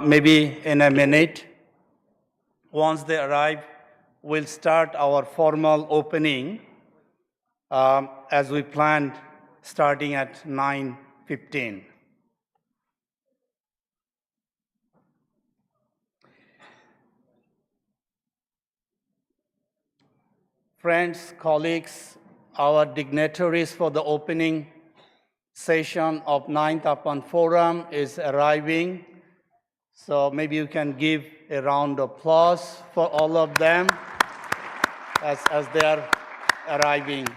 maybe in a minute. Once they arrive, we'll start our formal opening as we planned, starting at 9:15. Friends, colleagues, our dignitaries for the opening session of 9th APAN Forum is arriving. So maybe you can give a round of applause for all of them as they are arriving.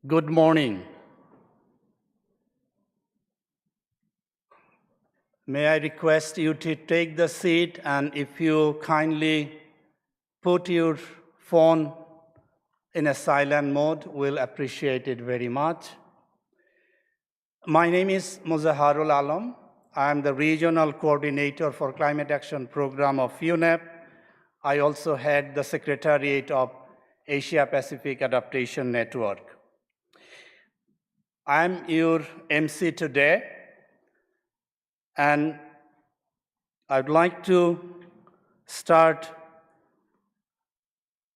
Good morning. May I request you to take the seat, and if you kindly put your phone in a silent mode, we'll appreciate it very much. My name is Muzaharul Alam. I am the Regional Coordinator for Climate Action Program of UNEP. I also head the Secretariat of Asia Pacific Adaptation Network. I am your MC today, and I'd like to start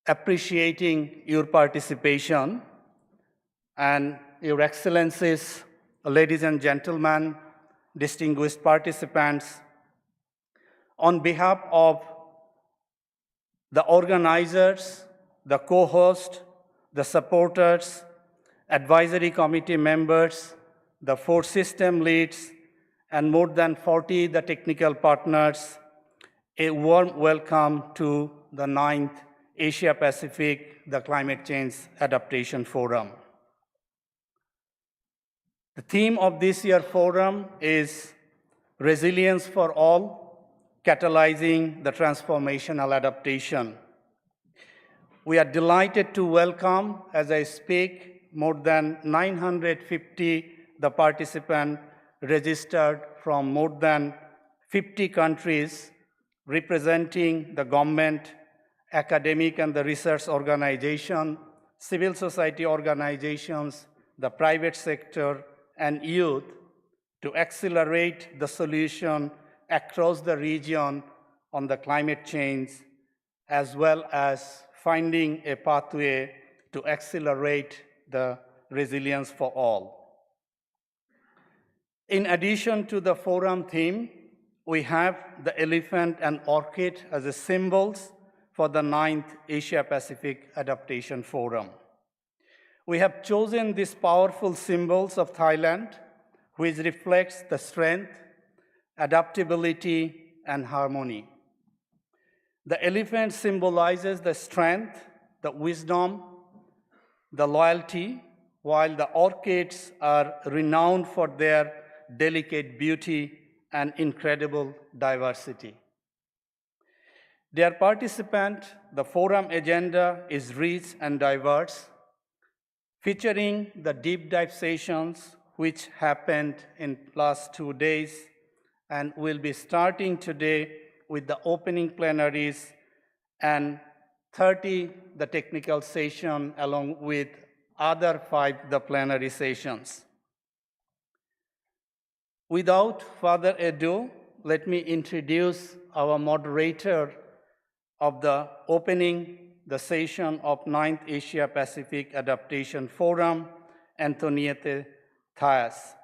appreciating your participation and your excellencies, ladies and gentlemen, distinguished participants. On behalf of the organizers, the co-hosts, the supporters, advisory committee members, the 4 system leads, and more than 40 the technical partners, a warm welcome to the 9th Asia Pacific, the Climate Change Adaptation Forum. The theme of this year's forum is Resilience for All, Catalyzing the Transformational Adaptation. We are delighted to welcome, as I speak, more than 950 the participants registered from more than 50 countries, representing the government, academic and the research organization, civil society organizations, the private sector, and youth to accelerate the solution across the region on the climate change, as well as finding a pathway to accelerate the resilience for all. In addition to the forum theme, we have the elephant and orchid as the symbols for the 9th Asia Pacific Adaptation Forum. We have chosen these powerful symbols of Thailand, which reflects the strength, adaptability, and harmony. The elephant symbolizes the strength, the wisdom, the loyalty, while the orchids are renowned for their delicate beauty and incredible diversity. Dear participants, the forum agenda is rich and diverse, featuring the deep dive sessions which happened in last 2 days, and will be starting today with the opening plenaries and 30 the technical session along with other 5 the plenary sessions. Without further ado, let me introduce our moderator of the opening the session of 9th Asia Pacific Adaptation Forum, Antoniette Thais.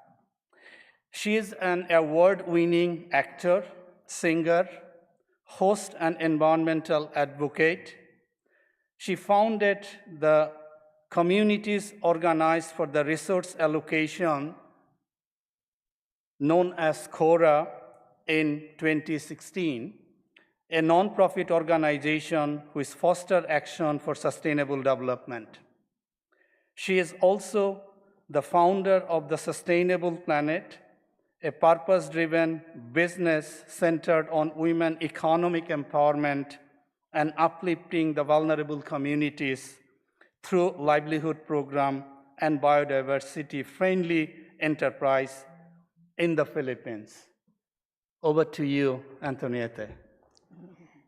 She is an award-winning actor, singer, host, and environmental advocate. She founded the Communities Organized for the Resource Allocation, known as CORA, in 2016, a nonprofit organization which fosters action for sustainable development. She is also the founder of the Sustainable Planet, a purpose-driven business centered on women economic empowerment and uplifting the vulnerable communities through livelihood program and biodiversity-friendly enterprise in the Philippines. Over to you, Antoniette.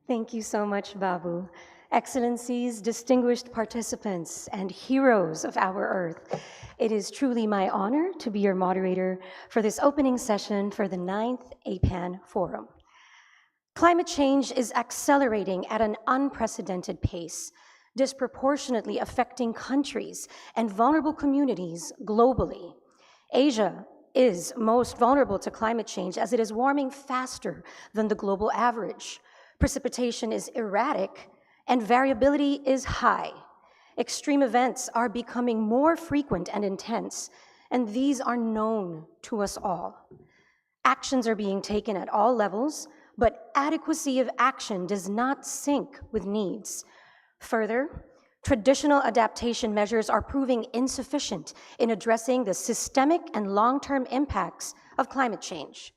Thank you so much, Babu. Excellencies, distinguished participants, and heroes of our Earth, it is truly my honor to be your moderator for this opening session for the 9th APAN Forum. Climate change is accelerating at an unprecedented pace, disproportionately affecting countries and vulnerable communities globally. Asia is most vulnerable to climate change as it is warming faster than the global average. Precipitation is erratic and variability is high. Extreme events are becoming more frequent and intense, and these are known to us all. Actions are being taken at all levels, but adequacy of action does not sync with needs. Further, traditional adaptation measures are proving insufficient in addressing the systemic and long-term impacts of climate change.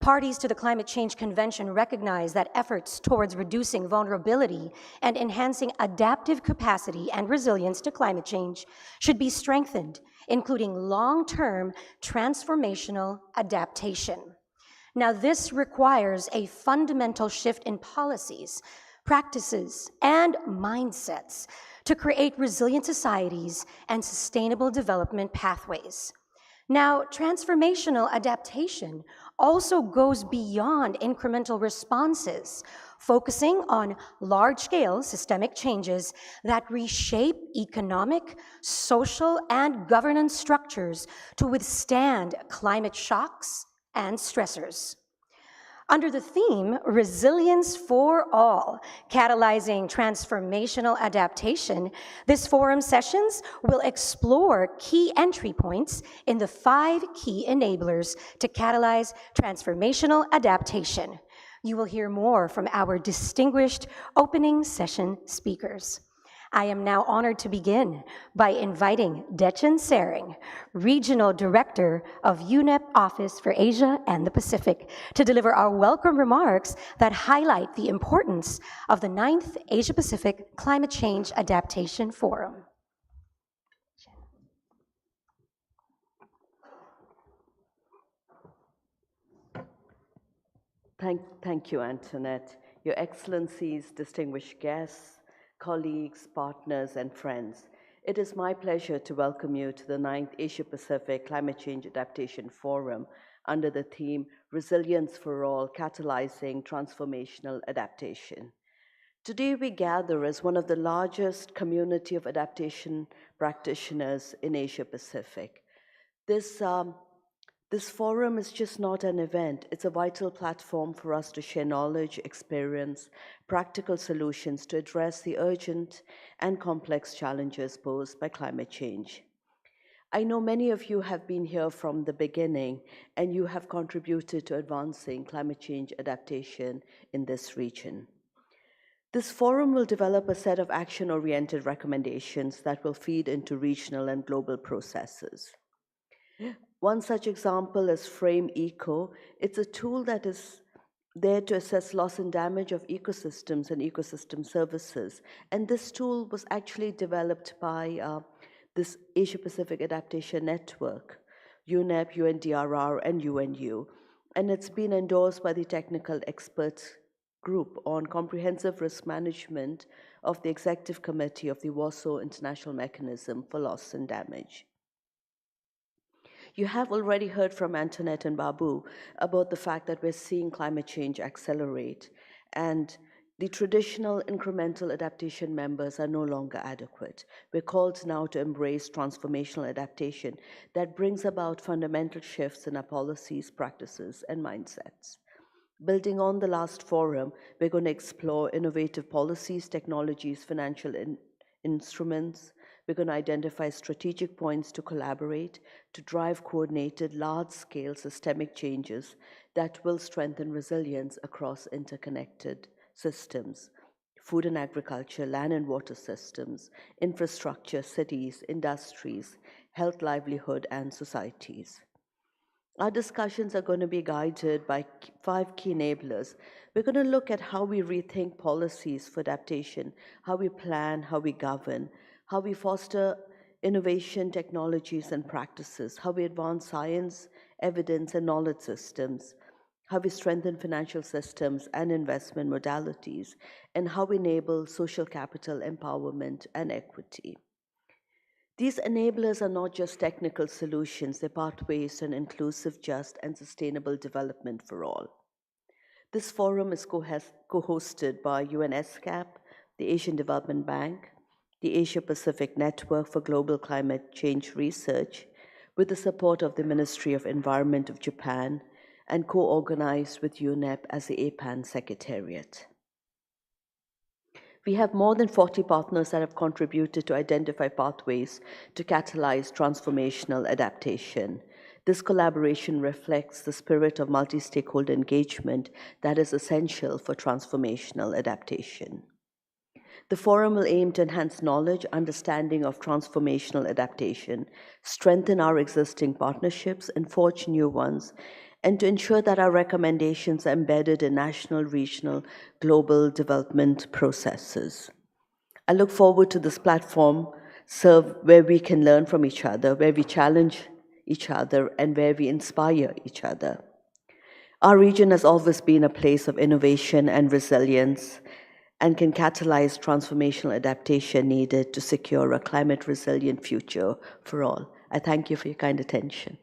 Parties to the Climate Change Convention recognize that efforts towards reducing vulnerability and enhancing adaptive capacity and resilience to climate change should be strengthened, including long-term transformational adaptation. Now, this requires a fundamental shift in policies, practices, and mindsets to create resilient societies and sustainable development pathways. Now, transformational adaptation also goes beyond incremental responses, focusing on large-scale systemic changes that reshape economic, social, and governance structures to withstand climate shocks and stressors. Under the theme, Resilience for All, Catalyzing Transformational Adaptation, this forum sessions will explore key entry points in the 5 key enablers to catalyze transformational adaptation. You will hear more from our distinguished opening session speakers. I am now honored to begin by inviting Dechen Sering, Regional Director of UNEP Office for Asia and the Pacific, to deliver our welcome remarks that highlight the importance of the 9th Asia-Pacific Climate Change Adaptation Forum. Thank you, Antoinette. Your Excellencies, distinguished guests, colleagues, partners, and friends. It is my pleasure to welcome you to the 9th Asia-Pacific Climate Change Adaptation Forum under the theme Resilience for All, Catalyzing Transformational Adaptation. Today we gather as one of the largest community of adaptation practitioners in Asia-Pacific. This forum is just not an event. It's a vital platform for us to share knowledge, experience, practical solutions to address the urgent and complex challenges posed by climate change. I know many of you have been here from the beginning, and you have contributed to advancing climate change adaptation in this region. This forum will develop a set of action-oriented recommendations that will feed into regional and global processes. One such example is Frame Eco. It's a tool that is there to assess loss and damage of ecosystems and ecosystem services. And this tool was actually developed by this Asia-Pacific Adaptation Network, UNEP, UNDRR, and UNU. And it's been endorsed by the Technical Experts Group on Comprehensive Risk Management of the Executive Committee of the Warsaw International Mechanism for Loss and Damage. You have already heard from Antoinette and Babu about the fact that we're seeing climate change accelerate, and the traditional incremental adaptation members are no longer adequate. We're called now to embrace transformational adaptation that brings about fundamental shifts in our policies, practices, and mindsets. Building on the last forum, we're going to explore innovative policies, technologies, financial instruments. We're going to identify strategic points to collaborate, to drive coordinated, large-scale systemic changes that will strengthen resilience across interconnected systems: food and agriculture, land and water systems, infrastructure, cities, industries, health, livelihood, and societies. Our discussions are going to be guided by 5 key enablers. We're going to look at how we rethink policies for adaptation, how we plan, how we govern, how we foster innovation, technologies, and practices, how we advance science, evidence, and knowledge systems, how we strengthen financial systems and investment modalities, and how we enable social capital, empowerment, and equity. These enablers are not just technical solutions, they're pathways to an inclusive, just, and sustainable development for all. This forum is co-hosted by UNESCAP, the Asian Development Bank, the Asia Pacific Network for Global Climate Change Research, with the support of the Ministry of Environment of Japan, and co-organized with UNEP as the APAN Secretariat. We have more than 40 partners that have contributed to identify pathways to catalyze transformational adaptation. This collaboration reflects the spirit of multi-stakeholder engagement that is essential for transformational adaptation. The forum will aim to enhance knowledge, understanding of transformational adaptation, strengthen our existing partnerships, and forge new ones, and to ensure that our recommendations are embedded in national, regional, global development processes. I look forward to this platform where we can learn from each other, where we challenge each other, and where we inspire each other. Our region has always been a place of innovation and resilience, and can catalyze transformational adaptation needed to secure a climate-resilient future for all. I thank you for your kind attention.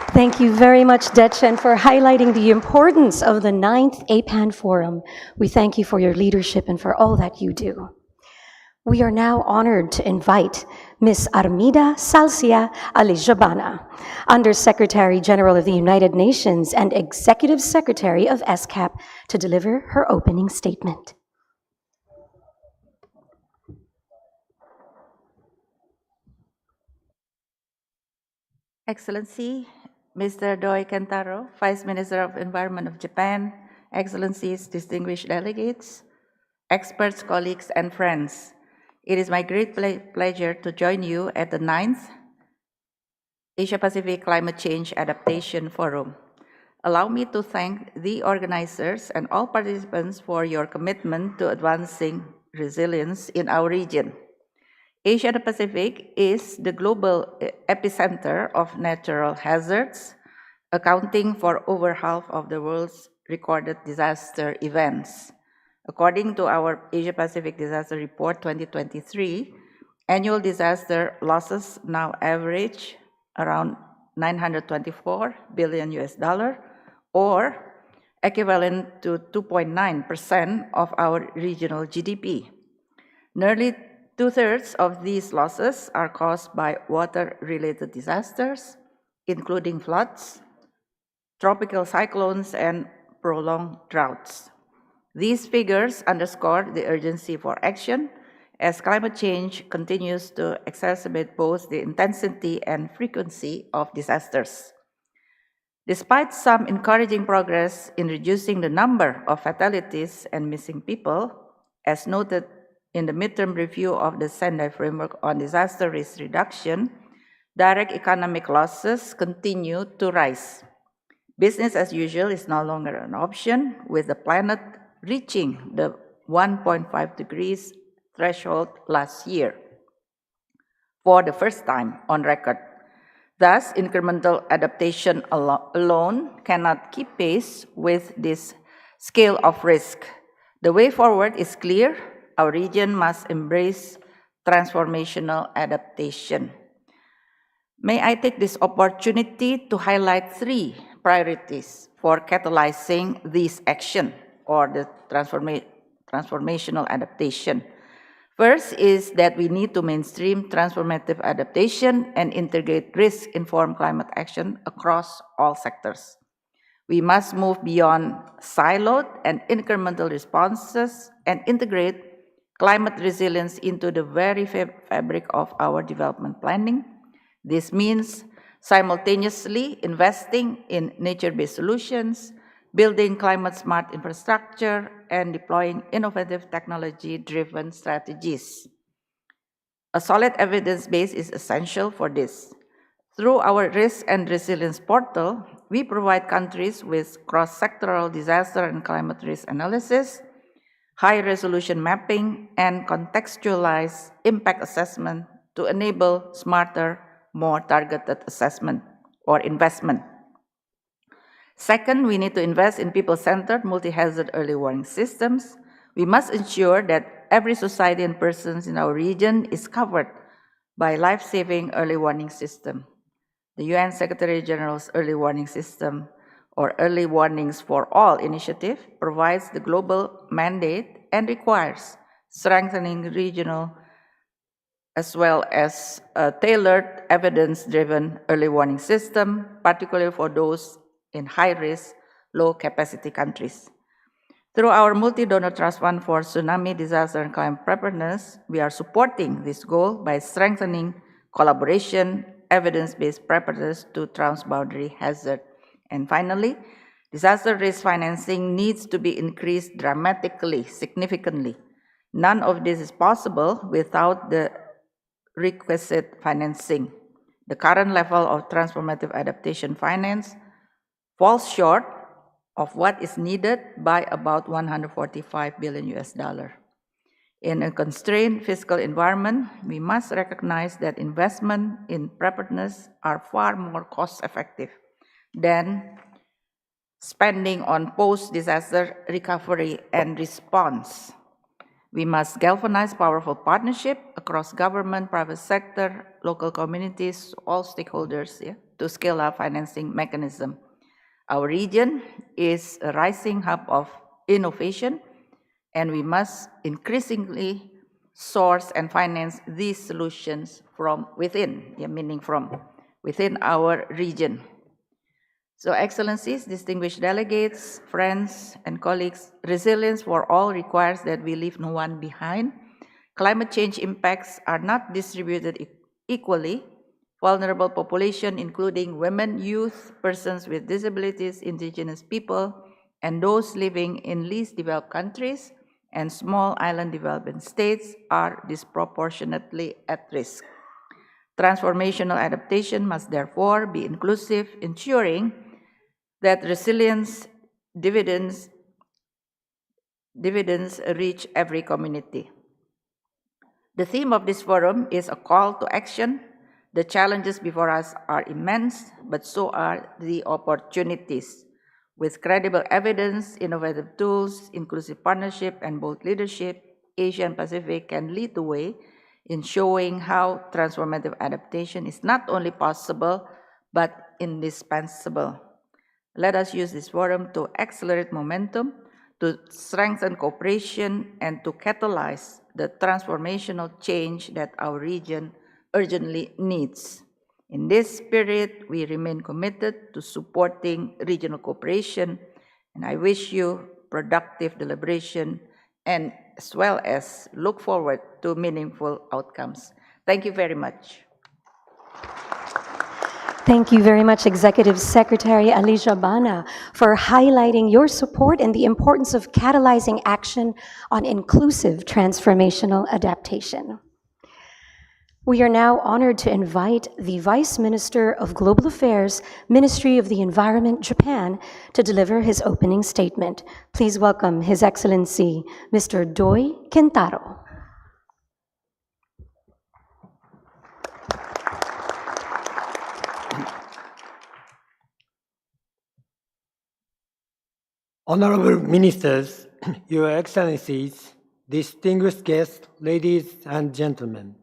Thank you very much, Dechen, for highlighting the importance of the 9th APAN Forum. We thank you for your leadership and for all that you do. We are now honored to invite Ms. Armida Salcia Alijabana, Under-Secretary General of the United Nations and Executive Secretary of ESCAP, to deliver her opening statement. Excellency, Mr. Doi Kentaro, Vice Minister of Environment of Japan, Excellencies, distinguished delegates, experts, colleagues, and friends. It is my great pleasure to join you at the 9th Asia-Pacific Climate Change Adaptation Forum. Allow me to thank the organizers and all participants for your commitment to advancing resilience in our region. Asia Pacific is the global epicenter of natural hazards, accounting for over half of the world's recorded disaster events. According to our Asia Pacific Disaster Report 2023, annual disaster losses now average around $924 billion or equivalent to 2.9% of our regional GDP. Nearly 2/3 of these losses are caused by water-related disasters, including floods, tropical cyclones, and prolonged droughts. These figures underscore the urgency for action as climate change continues to exacerbate both the intensity and frequency of disasters. Despite some encouraging progress in reducing the number of fatalities and missing people, as noted in the midterm review of the Sendai Framework on Disaster Risk Reduction, direct economic losses continue to rise. Business as usual is no longer an option, with the planet reaching the 1.5 degrees threshold last year for the first time on record. Thus, incremental adaptation alone cannot keep pace with this scale of risk. The way forward is clear. Our region must embrace transformational adaptation. May I take this opportunity to highlight 3 priorities for catalyzing this action or the transformational adaptation. First is that we need to mainstream transformative adaptation and integrate risk-informed climate action across all sectors. We must move beyond siloed and incremental responses and integrate climate resilience into the very fabric of our development planning. This means simultaneously investing in nature-based solutions, building climate-smart infrastructure, and deploying innovative technology-driven strategies. A solid evidence base is essential for this. Through our Risk and Resilience Portal, we provide countries with cross-sectoral disaster and climate risk analysis, high-resolution mapping, and contextualized impact assessment to enable smarter, more targeted assessment or investment. Second, we need to invest in people-centered multi-hazard early warning systems. We must ensure that every society and persons in our region is covered by life-saving early warning system. The UN Secretary-General's Early Warning System, or Early Warnings for All initiative, provides the global mandate and requires strengthening regional as well as a tailored evidence-driven early warning system, particularly for those in high-risk, low-capacity countries. Through our multi-donor trust fund for tsunami, disaster, and climate preparedness, we are supporting this goal by strengthening collaboration, evidence-based preparedness to transboundary hazard. And finally, disaster risk financing needs to be increased dramatically, significantly. None of this is possible without the requisite financing. The current level of transformative adaptation finance falls short of what is needed by about $145 billion US. In a constrained fiscal environment, we must recognize that investment in preparedness are far more cost-effective than spending on post-disaster recovery and response. We must galvanize powerful partnership across government, private sector, local communities, all stakeholders to scale up financing mechanism. Our region is a rising hub of innovation, and we must increasingly source and finance these solutions from within, meaning from within our region. So, Excellencies, distinguished delegates, friends, and colleagues, resilience for all requires that we leave no one behind. Climate change impacts are not distributed equally. Vulnerable population, including women, youth, persons with disabilities, indigenous people, and those living in least developed countries and small island developing states are disproportionately at risk. Transformational adaptation must therefore be inclusive, ensuring that resilience dividends reach every community. The theme of this forum is a call to action. The challenges before us are immense, but so are the opportunities. With credible evidence, innovative tools, inclusive partnership, and bold leadership, Asia and Pacific can lead the way in showing how transformative adaptation is not only possible, but indispensable. Let us use this forum to accelerate momentum, to strengthen cooperation, and to catalyze the transformational change that our region urgently needs. In this spirit, we remain committed to supporting regional cooperation, and I wish you productive deliberation and as well as look forward to meaningful outcomes. Thank you very much. Thank you very much, Executive Secretary Alicia Bana, for highlighting your support and the importance of catalyzing action on inclusive transformational adaptation. We are now honored to invite the Vice Minister of Global Affairs, Ministry of the Environment, Japan, to deliver his opening statement. Please welcome His Excellency, Mr. Doi Kentaro. Honorable Ministers, Your Excellencies, distinguished guests, ladies and gentlemen,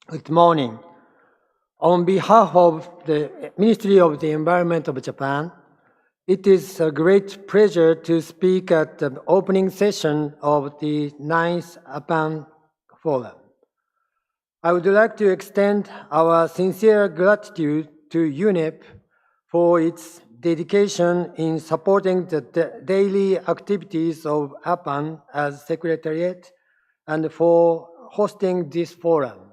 good morning. On behalf of the Ministry of the Environment of Japan, it is a great pleasure to speak at the opening session of the 9th APAN Forum. I would like to extend our sincere gratitude to UNEP for its dedication in supporting the daily activities of APAN as Secretariat and for hosting this forum.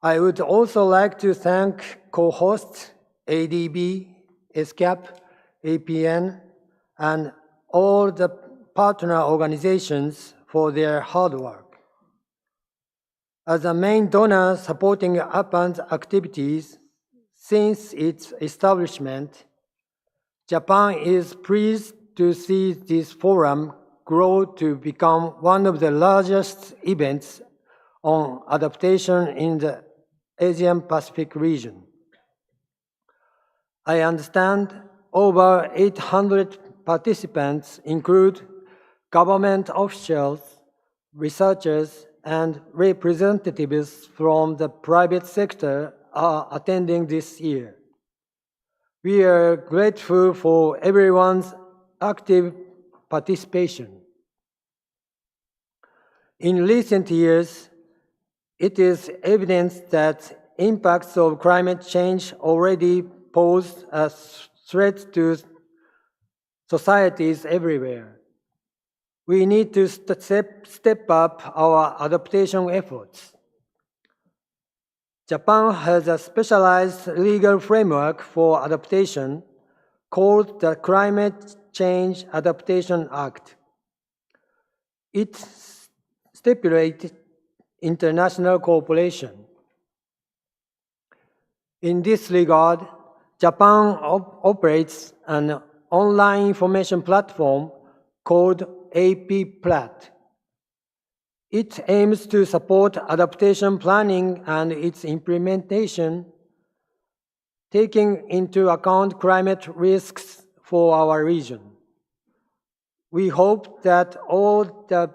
I would also like to thank co-hosts ADB, ESCAP, APN, and all the partner organizations for their hard work. As a main donor supporting APAN's activities since its establishment, Japan is pleased to see this forum grow to become one of the largest events on adaptation in the Asian Pacific region. I understand over 800 participants include government officials, researchers, and representatives from the private sector are attending this year. We are grateful for everyone's active participation. In recent years, it is evident that impacts of climate change already pose a threat to societies everywhere. We need to step up our adaptation efforts. Japan has a specialized legal framework for adaptation called the Climate Change Adaptation Act. It stipulates international cooperation. In this regard, Japan operates an online information platform called APPLAT. It aims to support adaptation planning and its implementation, taking into account climate risks for our region. We hope that all the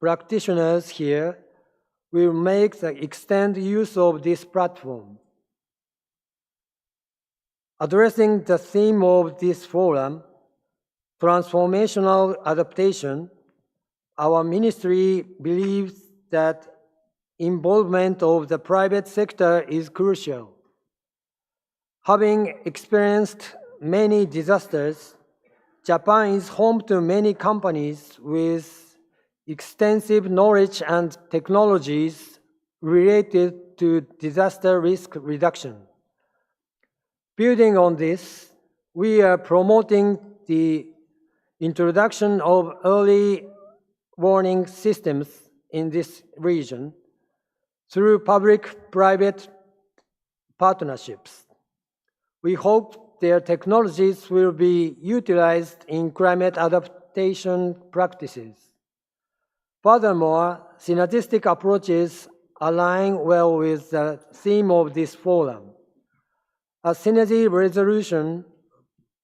practitioners here will make the extended use of this platform. Addressing the theme of this forum, transformational adaptation, our ministry believes that involvement of the private sector is crucial. Having experienced many disasters, Japan is home to many companies with extensive knowledge and technologies related to disaster risk reduction. Building on this, we are promoting the introduction of early warning systems in this region through public-private partnerships. We hope their technologies will be utilized in climate adaptation practices. Furthermore, synergistic approaches align well with the theme of this forum. A synergy resolution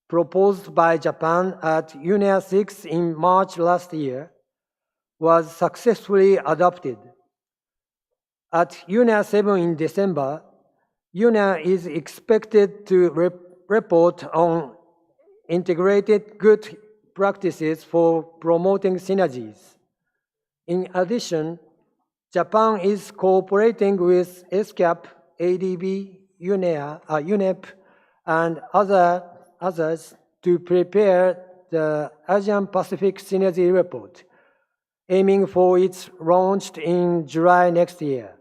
proposed by Japan at UNEP 6 in March last year was successfully adopted. At UNEP 7 in December, UNEP is expected to report on integrated good practices for promoting synergies. In addition, Japan is cooperating with ESCAP, ADB, UNEP, and others to prepare the Asian Pacific Synergy Report, aiming for its launch in July next year.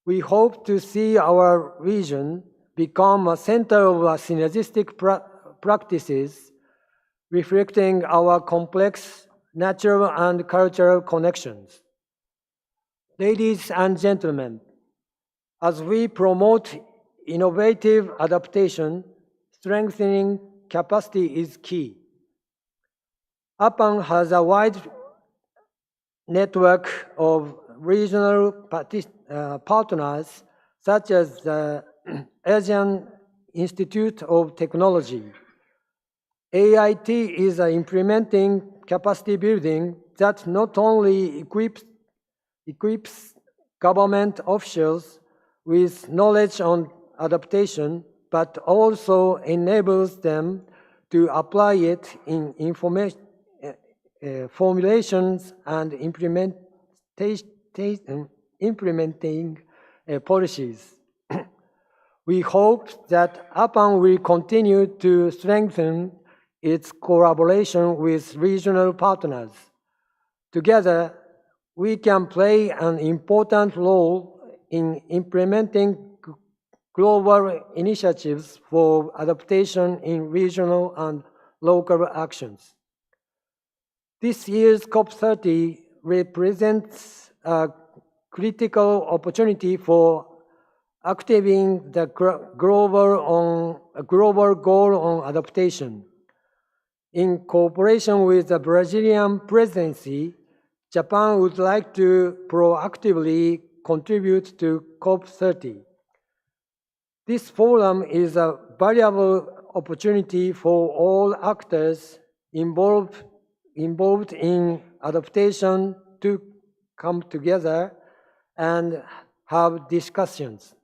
We hope to see our region become a center of synergistic practices, reflecting our complex natural and cultural connections. Ladies and gentlemen, as we promote innovative adaptation, strengthening capacity is key. APAN has a wide network of regional partners, such as the Asian Institute of Technology. AIT is implementing capacity building that not only equips government officials, with knowledge on adaptation, but also enables them to apply it in formulations and implementing policies. We hope that APAN will continue to strengthen its collaboration with regional partners. Together, we can play an important role in implementing global initiatives for adaptation in regional and local actions. This year's COP30 represents a critical opportunity for activating the global goal on adaptation. In cooperation with the Brazilian presidency, Japan would like to proactively contribute to COP30. This forum is a valuable opportunity for all actors involved in adaptation to come together and have discussions.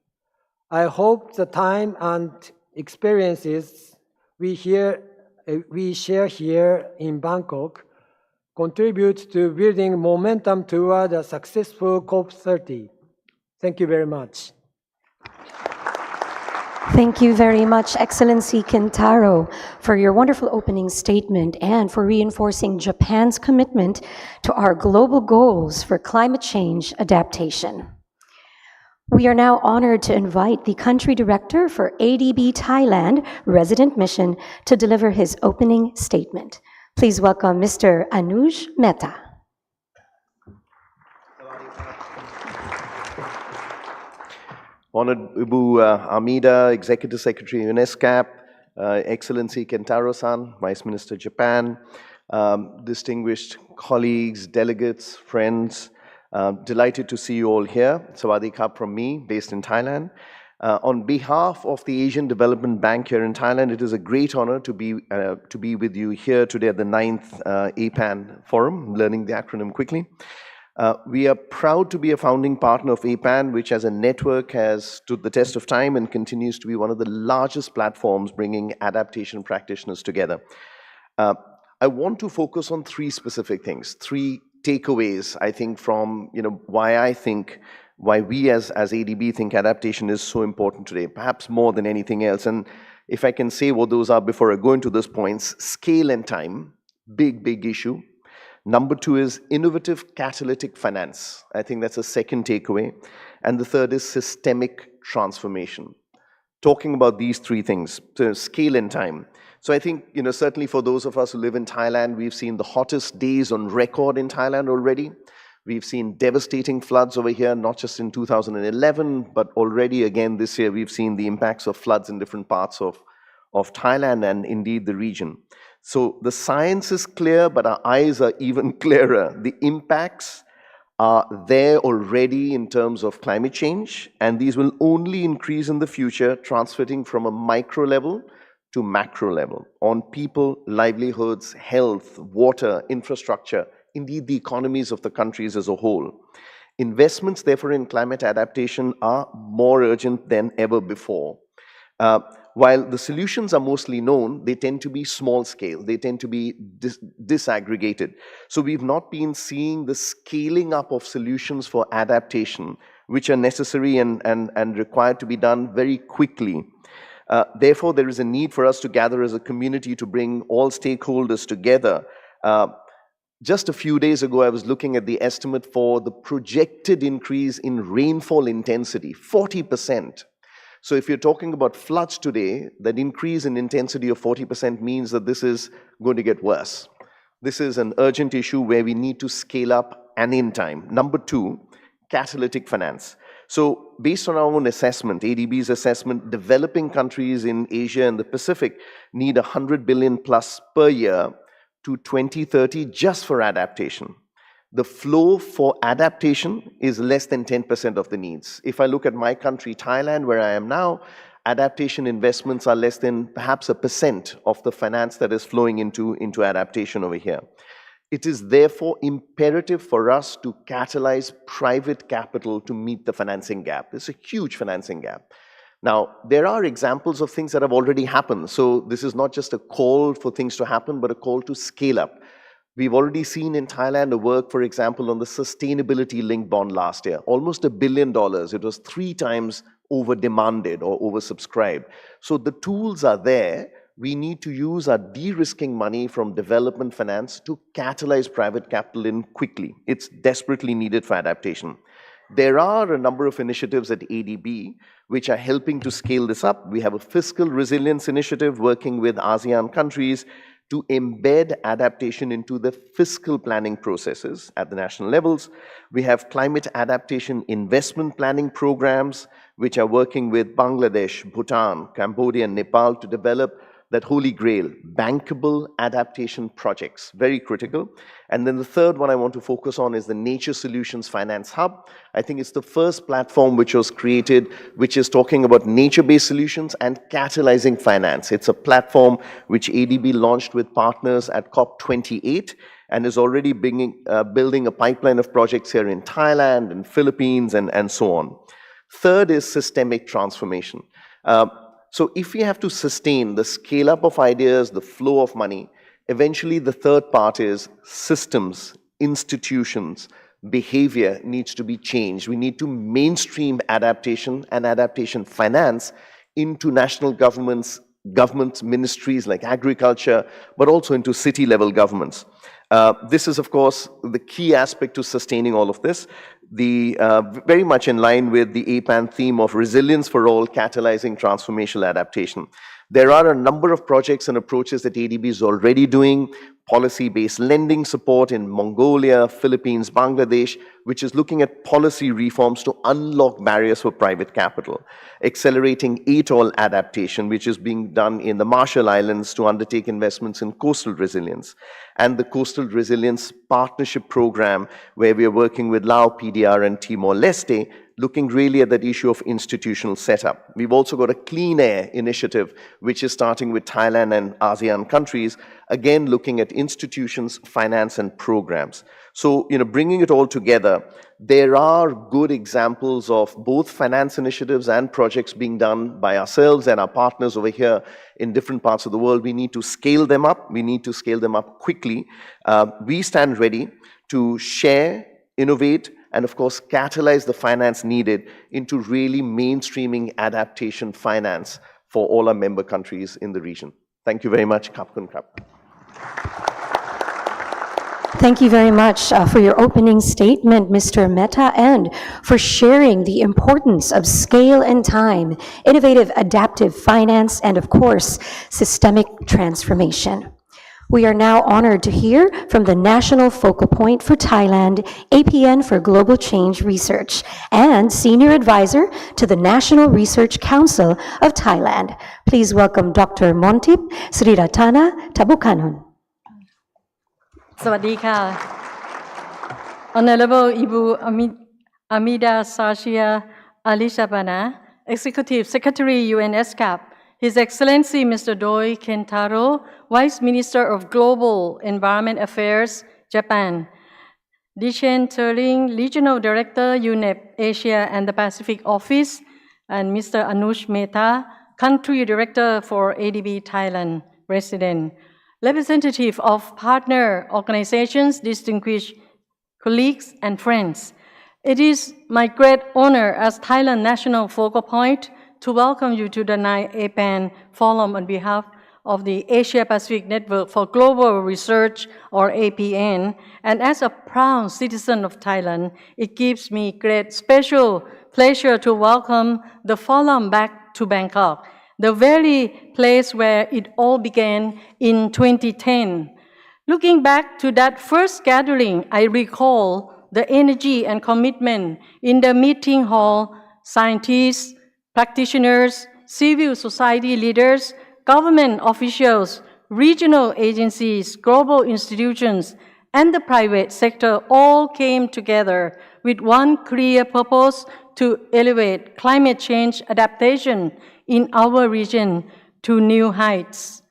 I hope the time and experiences we share here in Bangkok contribute to building momentum toward a successful COP30. Thank you very much. Thank you very much, Excellency Kentaro, for your wonderful opening statement and for reinforcing Japan's commitment to our global goals for climate change adaptation. We are now honored to invite the Country Director for ADB Thailand Resident Mission to deliver his opening statement. Please welcome Mr. Anuj Mehta. Honored Ibu Amida, Executive Secretary UNESCAP, Excellency Kentaro-san, Vice Minister Japan, distinguished colleagues, delegates, friends, delighted to see you all here. Sawadee Krap from me, based in Thailand. On behalf of the Asian Development Bank here in Thailand, it is a great honor to be with you here today at the 9th APAN Forum, learning the acronym quickly. We are proud to be a founding partner of APAN, which as a network has stood the test of time and continues to be one of the largest platforms bringing adaptation practitioners together. I want to focus on three specific things, three takeaways, I think, from why we as ADB think adaptation is so important today, perhaps more than anything else. And if I can say what those are before I go into those points, scale and time, big issue. Number two is innovative catalytic finance. I think that's a second takeaway. And the third is systemic transformation. Talking about these three things, so scale and time. So I think, certainly for those of us who live in Thailand, we've seen the hottest days on record in Thailand already. We've seen devastating floods over here, not just in 2011, but already again this year, we've seen the impacts of floods in different parts of Thailand and indeed the region. So the science is clear, but our eyes are even clearer. The impacts are there already in terms of climate change, and these will only increase in the future, transferring from a micro level to macro level on people, livelihoods, health, water, infrastructure, indeed the economies of the countries as a whole. Investments, therefore, in climate adaptation are more urgent than ever before. While the solutions are mostly known, they tend to be small scale. They tend to be disaggregated. So we've not been seeing the scaling up of solutions for adaptation, which are necessary and required to be done very quickly. Therefore, there is a need for us to gather as a community to bring all stakeholders together. Just a few days ago, I was looking at the estimate for the projected increase in rainfall intensity, 40%. So if you're talking about floods today, that increase in intensity of 40% means that this is going to get worse. This is an urgent issue where we need to scale up and in time. Number two, catalytic finance. So based on our own assessment, ADB's assessment, developing countries in Asia and the Pacific need 100 billion plus per year to 2030 just for adaptation. The flow for adaptation is less than 10% of the needs. If I look at my country, Thailand, where I am now, adaptation investments are less than perhaps 1% of the finance that is flowing into adaptation over here. It is therefore imperative for us to catalyze private capital to meet the financing gap. It's a huge financing gap. Now, there are examples of things that have already happened. So this is not just a call for things to happen, but a call to scale up. We've already seen in Thailand a work, for example, on the sustainability-linked bond last year, almost $1 billion. It was 3 times over-demanded or oversubscribed. So the tools are there. We need to use our de-risking money from development finance to catalyze private capital in quickly. It's desperately needed for adaptation. There are a number of initiatives at ADB which are helping to scale this up. We have a fiscal resilience initiative working with ASEAN countries to embed adaptation into the fiscal planning processes at the national levels. We have climate adaptation investment planning programs which are working with Bangladesh, Bhutan, Cambodia, and Nepal to develop that holy grail, bankable adaptation projects, very critical. And then the third one I want to focus on is the Nature Solutions Finance Hub. I think it's the first platform which was created, which is talking about nature-based solutions and catalyzing finance. It's a platform which ADB launched with partners at COP28 and is already building a pipeline of projects here in Thailand and Philippines and so on. Third is systemic transformation. So if we have to sustain the scale-up of ideas, the flow of money, eventually the third part is systems, institutions, behavior needs to be changed. We need to mainstream adaptation and adaptation finance into national governments, ministries like agriculture, but also into city-level governments. This is, of course, the key aspect to sustaining all of this. Very much in line with the APAN theme of resilience for all, catalyzing transformational adaptation. There are a number of projects and approaches that ADB is already doing, policy-based lending support in Mongolia, Philippines, Bangladesh, which is looking at policy reforms to unlock barriers for private capital, accelerating atoll adaptation, which is being done in the Marshall Islands to undertake investments in coastal resilience, and the Coastal Resilience Partnership Program, where we are working with Laos, PDR, and Timor-Leste, looking really at that issue of institutional setup. We've also got a clean air initiative, which is starting with Thailand and ASEAN countries, again looking at institutions, finance, and programs. So, bringing it all together, there are good examples of both finance initiatives and projects being done by ourselves and our partners over here in different parts of the world. We need to scale them up. We need to scale them up quickly. We stand ready to share, innovate, and of course, catalyze the finance needed into really mainstreaming adaptation finance for all our member countries in the region. Thank you very much. Khap kun krap. Thank you very much for your opening statement, Mr. Mehta, and for sharing the importance of scale and time, innovative adaptive finance, and of course, systemic transformation. We are now honored to hear from the National Focal Point for Thailand, APN for Global Change Research, and Senior Advisor to the National Research Council of Thailand. Please welcome Dr. Montip Sriratana Tabukanon. Sawadee ka. Honorable Ibu Amida Sashia Alishabana, Executive Secretary UNESCAP, His Excellency Mr. Doi Kentaro, Vice Minister of Global Environment Affairs, Japan, Dishen Turling, Regional Director, UNEP Asia and the Pacific Office, and Mr. Anush Mehta, Country Director for ADB Thailand, Resident, representative of partner organizations, distinguished colleagues and friends. It is my great honor as Thailand National Focal Point to welcome you to the 9th APAN Forum on behalf of the Asia Pacific Network for Global Research, or APN, and as a proud citizen of Thailand, it gives me great special pleasure to welcome the forum back to Bangkok, the very place where it all began in 2010. Looking back to that first gathering, I recall the energy and commitment in the meeting hall, scientists, practitioners, civil society leaders, government officials, regional agencies, global institutions, and the private sector all came together with one clear purpose: to elevate climate change adaptation in our region to new heights.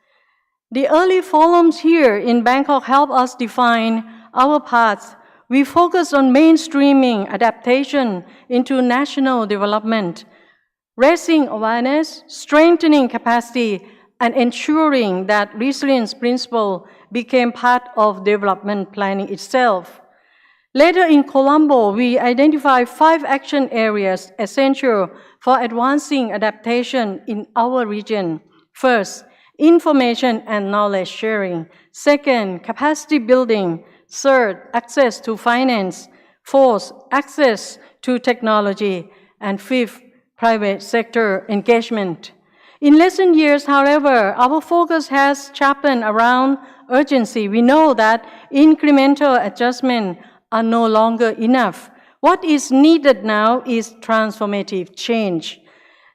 The early forums here in Bangkok help us define our path. We focus on mainstreaming adaptation into national development, raising awareness, strengthening capacity, and ensuring that resilience principle became part of development planning itself. Later in Colombo, we identified 5 action areas essential for advancing adaptation in our region. First, information and knowledge sharing. Second, capacity building. Third, access to finance. Fourth, access to technology. And fifth, private sector engagement. In recent years, however, our focus has sharpened around urgency. We know that incremental adjustment are no longer enough. What is needed now is transformative change.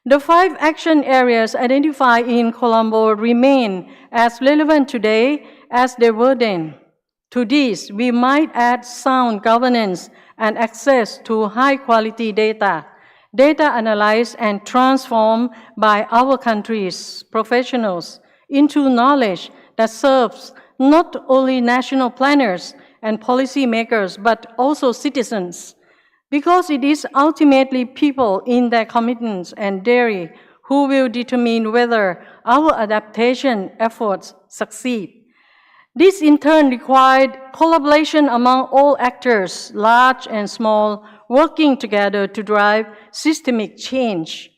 The 5 action areas identified in Colombo remain as relevant today as they were then. To these, we might add sound governance and access to high-quality data analyzed and transformed by our country's professionals into knowledge that serves not only national planners and policymakers, but also citizens, because it is ultimately people in their commitments and dairy who will determine whether our adaptation efforts succeed. This in turn required collaboration among all actors, large and small, working together to drive systemic change.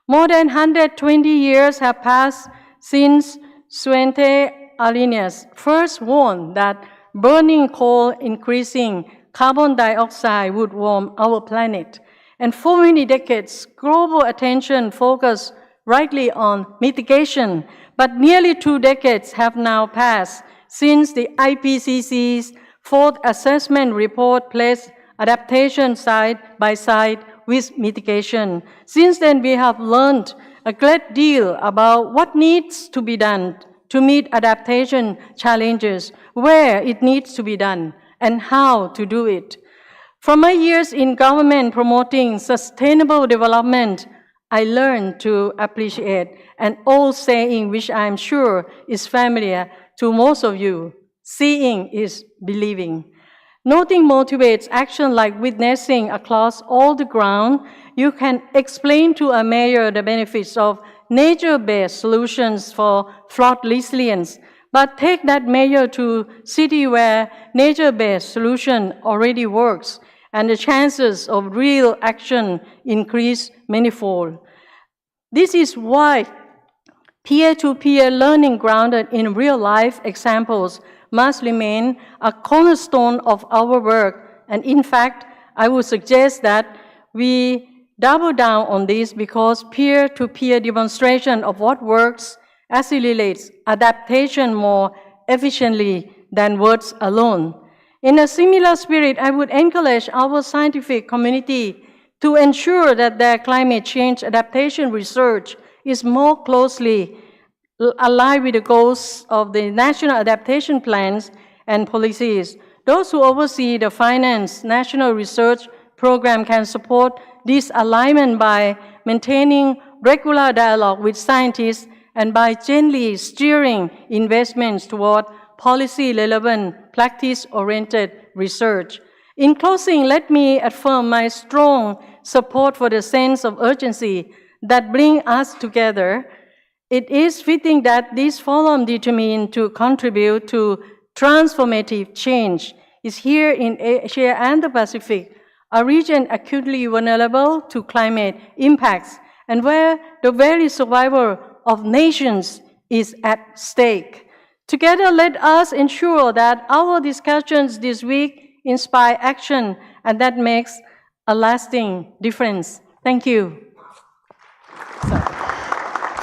More than 120 years have passed since Svante Arrhenius first warned that burning coal increasing carbon dioxide would warm our planet. And for many decades, global attention focused rightly on mitigation, but nearly 2 decades have now passed since the IPCC's 4th assessment report placed adaptation side by side with mitigation. Since then, we have learned a great deal about what needs to be done to meet adaptation challenges, where it needs to be done, and how to do it. From my years in government promoting sustainable development, I learned to appreciate an old saying which I'm sure is familiar to most of you: seeing is believing. Nothing motivates action like witnessing across all the ground. You can explain to a mayor the benefits of nature-based solutions for flood resilience, but take that mayor to city where nature-based solution already works, and the chances of real action increase manifold. This is why peer-to-peer learning grounded in real-life examples must remain a cornerstone of our work. And in fact, I would suggest that we double down on this, because peer-to-peer demonstration of what works accelerates adaptation more efficiently than words alone. In a similar spirit, I would encourage our scientific community to ensure that their climate change adaptation research is more closely aligned with the goals of the national adaptation plans and policies. Those who oversee the finance national research program can support this alignment by maintaining regular dialogue with scientists and by gently steering investments toward policy-relevant, practice-oriented research. In closing, let me affirm my strong support for the sense of urgency that brings us together. It is fitting that this forum determined to contribute to transformative change is here in Asia and the Pacific, a region acutely vulnerable to climate impacts and where the very survival of nations is at stake. Together, let us ensure that our discussions this week inspire action and that makes a lasting difference. Thank you.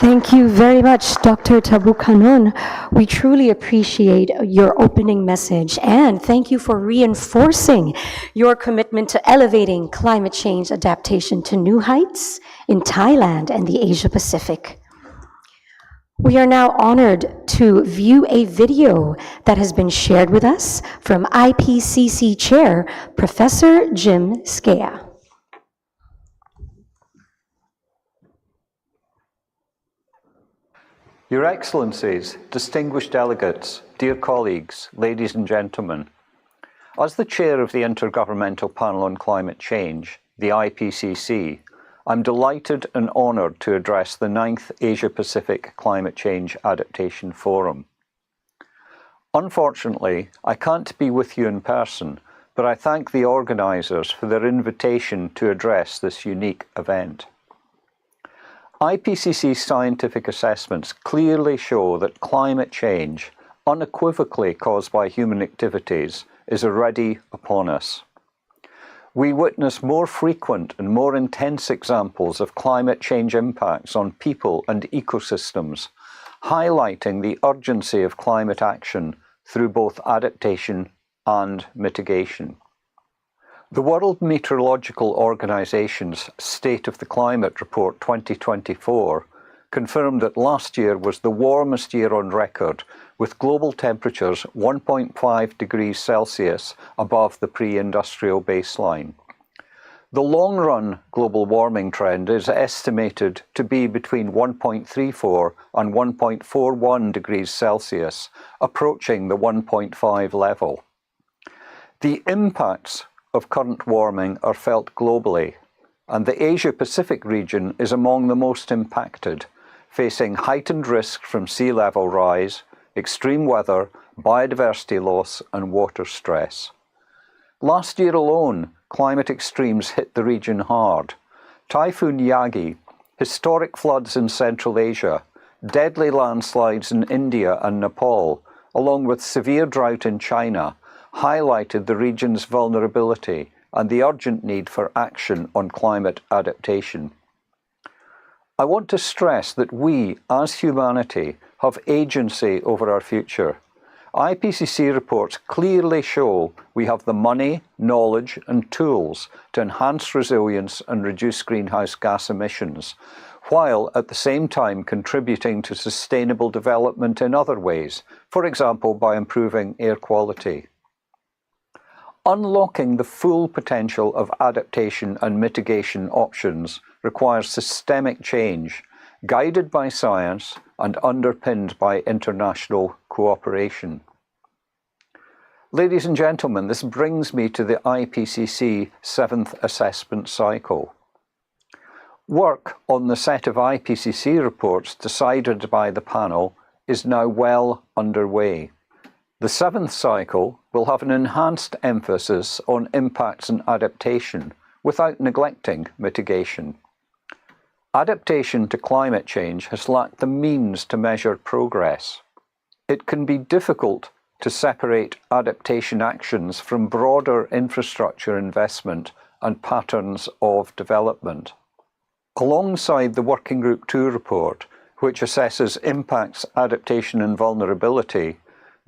Thank you very much, Dr. Tabukanon. We truly appreciate your opening message, and thank you for reinforcing your commitment to elevating climate change adaptation to new heights in Thailand and the Asia Pacific. We are now honored to view a video that has been shared with us from IPCC Chair, Professor Jim Skea. Your Excellencies, distinguished delegates, dear colleagues, ladies and gentlemen, as the chair of the Intergovernmental Panel on Climate Change, the IPCC, I'm delighted and honoured to address the 9th Asia-Pacific Climate Change Adaptation Forum. Unfortunately, I can't be with you in person, but I thank the organisers for their invitation to address this unique event. IPCC scientific assessments clearly show that climate change, unequivocally caused by human activities, is already upon us. We witness more frequent and more intense examples of climate change impacts on people and ecosystems, highlighting the urgency of climate action through both adaptation and mitigation. The World Meteorological Organization's State of the Climate Report 2024 confirmed that last year was the warmest year on record, with global temperatures 1.5 degrees Celsius above the pre-industrial baseline. The long-run global warming trend is estimated to be between 1.34 and 1.41 degrees Celsius, approaching the 1.5 level. The impacts of current warming are felt globally, and the Asia-Pacific region is among the most impacted, facing heightened risk from sea level rise, extreme weather, biodiversity loss, and water stress. Last year alone, climate extremes hit the region hard. Typhoon Yagi, historic floods in Central Asia, deadly landslides in India and Nepal, along with severe drought in China, highlighted the region's vulnerability and the urgent need for action on climate adaptation. I want to stress that we, as humanity, have agency over our future. IPCC reports clearly show we have the money, knowledge, and tools to enhance resilience and reduce greenhouse gas emissions, while at the same time contributing to sustainable development in other ways, for example by improving air quality. Unlocking the full potential of adaptation and mitigation options requires systemic change, guided by science and underpinned by international cooperation. Ladies and gentlemen, this brings me to the IPCC 7th assessment cycle. Work on the set of IPCC reports decided by the panel is now well underway. The 7th cycle will have an enhanced emphasis on impacts and adaptation without neglecting mitigation. Adaptation to climate change has lacked the means to measure progress. It can be difficult to separate adaptation actions from broader infrastructure investment and patterns of development. Alongside the Working Group 2 report, which assesses impacts, adaptation and vulnerability,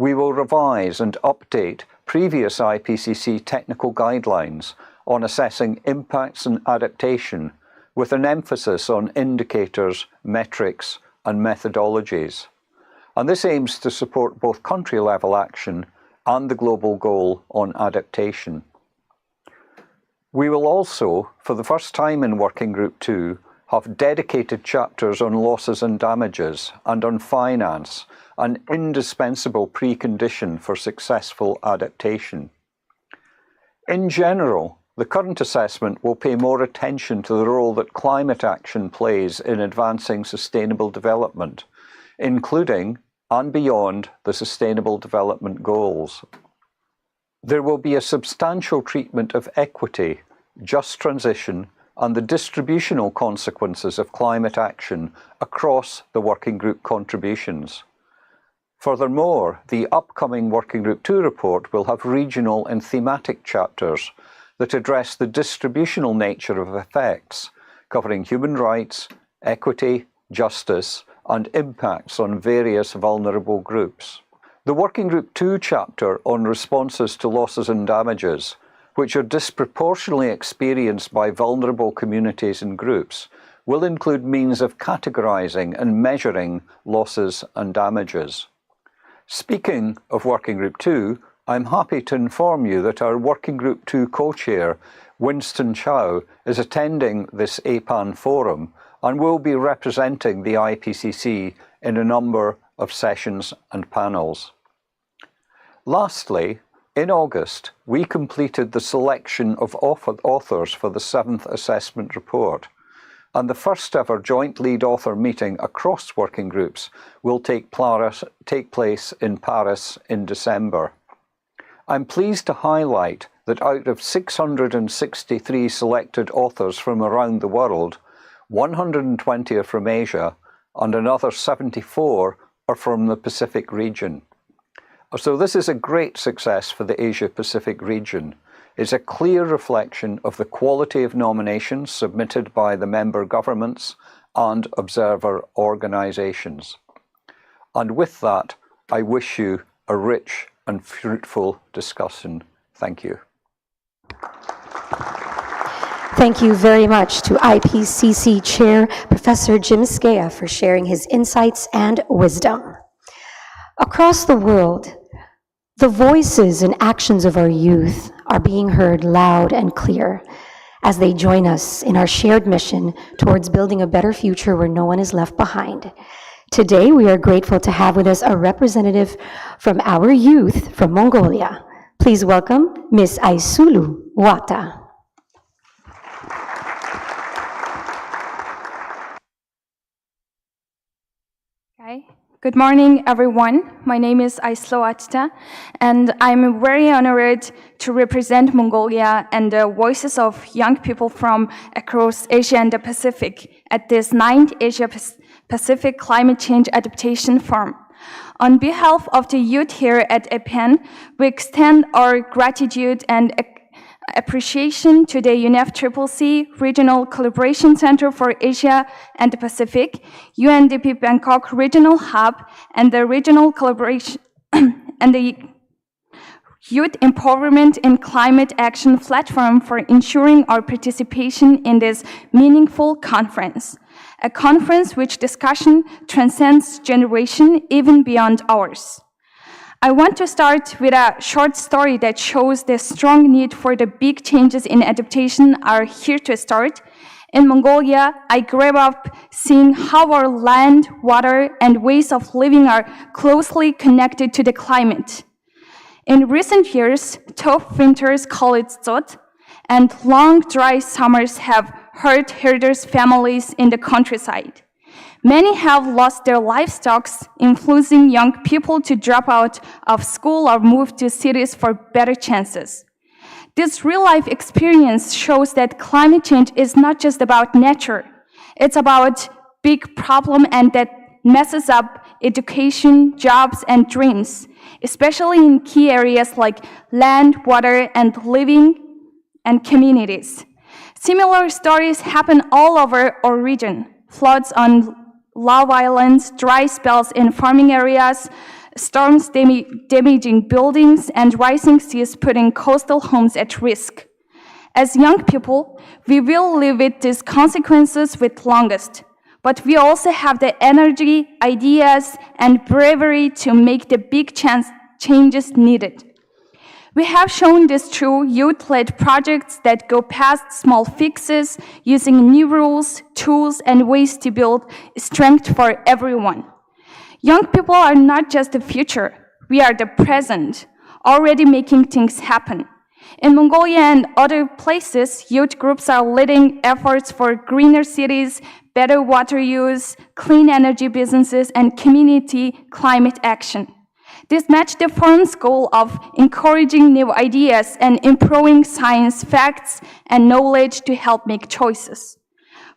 we will revise and update previous IPCC technical guidelines on assessing impacts and adaptation, with an emphasis on indicators, metrics, and methodologies. And this aims to support both country-level action and the global goal on adaptation. We will also, for the first time in Working Group 2, have dedicated chapters on losses and damages and on finance, an indispensable precondition for successful adaptation. In general, the current assessment will pay more attention to the role that climate action plays in advancing sustainable development, including and beyond the Sustainable Development Goals. There will be a substantial treatment of equity, just transition, and the distributional consequences of climate action across the Working Group contributions. Furthermore, the upcoming Working Group 2 report will have regional and thematic chapters that address the distributional nature of effects, covering human rights, equity, justice, and impacts on various vulnerable groups. The Working Group 2 chapter on responses to losses and damages, which are disproportionately experienced by vulnerable communities and groups, will include means of categorizing and measuring losses and damages. Speaking of Working Group 2, I'm happy to inform you that our Working Group 2 co-chair, Winston Chow, is attending this APAN forum and will be representing the IPCC in a number of sessions and panels. Lastly, in August, we completed the selection of authors for the 7th assessment report, and the first ever joint lead author meeting across working groups will take place in Paris in December. I'm pleased to highlight that out of 663 selected authors from around the world, 120 are from Asia and another 74 are from the Pacific region. So this is a great success for the Asia-Pacific region. It's a clear reflection of the quality of nominations submitted by the member governments and observer organisations. And with that, I wish you a rich and fruitful discussion. Thank you. Thank you very much to IPCC Chair Professor Jim Skea for sharing his insights and wisdom. Across the world, the voices and actions of our youth are being heard loud and clear as they join us in our shared mission towards building a better future where no one is left behind. Today, we are grateful to have with us a representative from our youth from Mongolia. Please welcome Ms. Aisulu Wata. Hi. Good morning, everyone. My name is Aisulu Wata, and I'm very honored to represent Mongolia and the voices of young people from across Asia and the Pacific at this 9th Asia-Pacific Climate Change Adaptation Forum. On behalf of the youth here at APAN, we extend our gratitude and appreciation to the UNEP Regional Collaboration Center for Asia and the Pacific, UNDP Bangkok Regional Hub, and the Regional Collaboration and the Youth Empowerment and Climate Action Platform for ensuring our participation in this meaningful conference. A conference which discussion transcends generation even beyond ours. I want to start with a short story that shows the strong need for the big changes in adaptation are here to start. In Mongolia, I grew up seeing how our land, water, and ways of living are closely connected to the climate. In recent years, tough winters call it zot, and long dry summers have hurt herders' families in the countryside. Many have lost their livestock, influencing young people to drop out of school or move to cities for better chances. This real-life experience shows that climate change is not just about nature. It's about big problem and that messes up education, jobs, and dreams, especially in key areas like land, water, and living and communities. Similar stories happen all over our region. Floods on lava islands, dry spells in farming areas, storms damaging buildings, and rising seas putting coastal homes at risk. As young people, we will live with these consequences with longest, but we also have the energy, ideas, and bravery to make the big changes needed. We have shown this through youth-led projects that go past small fixes, using new rules, tools, and ways to build strength for everyone. Young people are not just the future, we are the present, already making things happen. In Mongolia and other places, youth groups are leading efforts for greener cities, better water use, clean energy businesses, and community climate action. This matched the forum's goal of encouraging new ideas and improving science, facts, and knowledge to help make choices.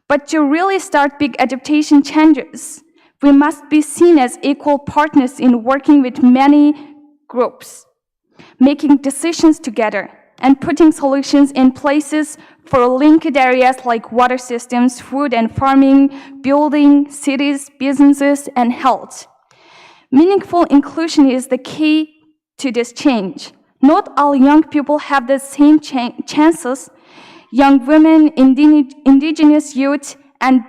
But to really start big adaptation changes, we must be seen as equal partners in working with many groups, making decisions together, and putting solutions in places for linked areas like water systems, food and farming, building, cities, businesses, and health. Meaningful inclusion is the key to this change. Not all young people have the same chances. Young women, indigenous youth, and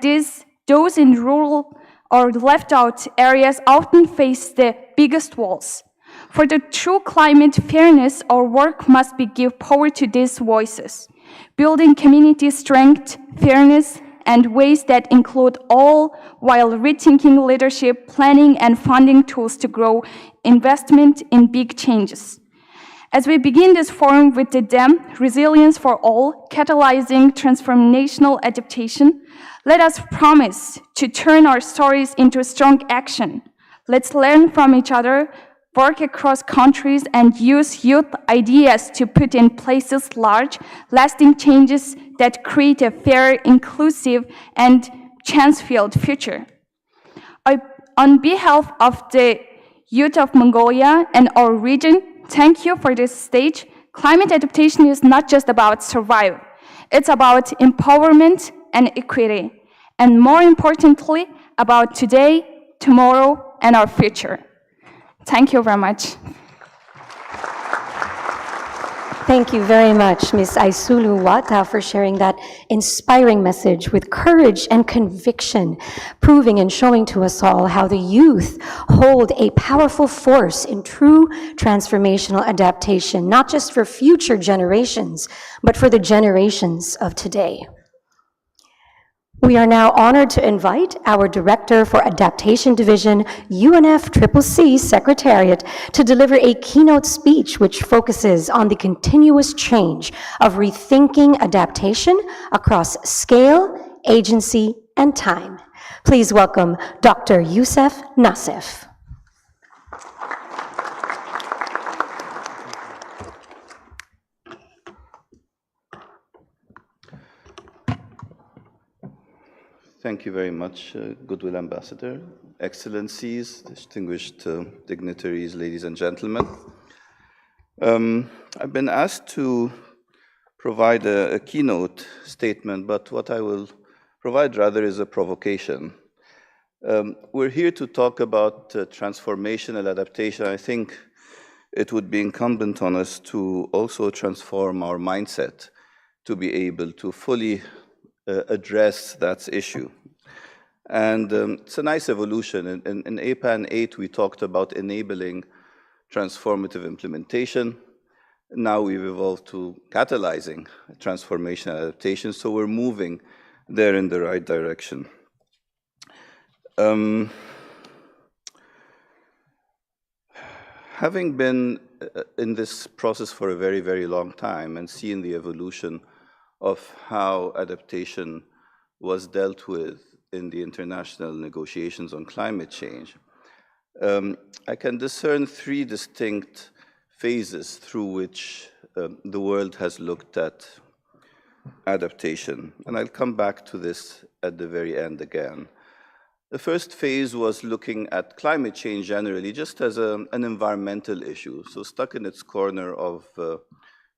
those in rural or left out areas often face the biggest walls. For the true climate fairness, our work must give power to these voices, building community strength, fairness, and ways that include all while rethinking leadership, planning, and funding tools to grow investment in big changes. As we begin this forum with the theme, Resilience for All, Catalyzing Transformational Adaptation, let us promise to turn our stories into strong action. Let's learn from each other, work across countries, and use youth ideas to put in places large, lasting changes that create a fair, inclusive, and chance-filled future. On behalf of the youth of Mongolia and our region, thank you for this stage. Climate adaptation is not just about survival. It's about empowerment and equity, and more importantly, about today, tomorrow, and our future. Thank you very much. Thank you very much, Ms. Aisulu Wata, for sharing that inspiring message with courage and conviction, proving and showing to us all how the youth hold a powerful force in true transformational adaptation, not just for future generations, but for the generations of today. We are now honored to invite our Director for Adaptation Division, UNEP CCC Secretariat, to deliver a keynote speech which focuses on the continuous change of rethinking adaptation across scale, agency, and time. Please welcome Dr. Youssef Nassif. Thank you very much, Goodwill Ambassador, Excellencies, distinguished dignitaries, ladies and gentlemen. I've been asked to provide a keynote statement, but what I will provide rather is a provocation. We're here to talk about transformational adaptation. I think it would be incumbent on us to also transform our mindset to be able to fully address that issue. And it's a nice evolution. In APAN 8, we talked about enabling transformative implementation. Now we've evolved to catalyzing transformational adaptation, so we're moving there in the right direction. Having been in this process for a very, very long time and seen the evolution of how adaptation was dealt with in the international negotiations on climate change, I can discern three distinct phases through which the world has looked at adaptation. And I'll come back to this at the very end again. The first phase was looking at climate change generally just as an environmental issue, so stuck in its corner of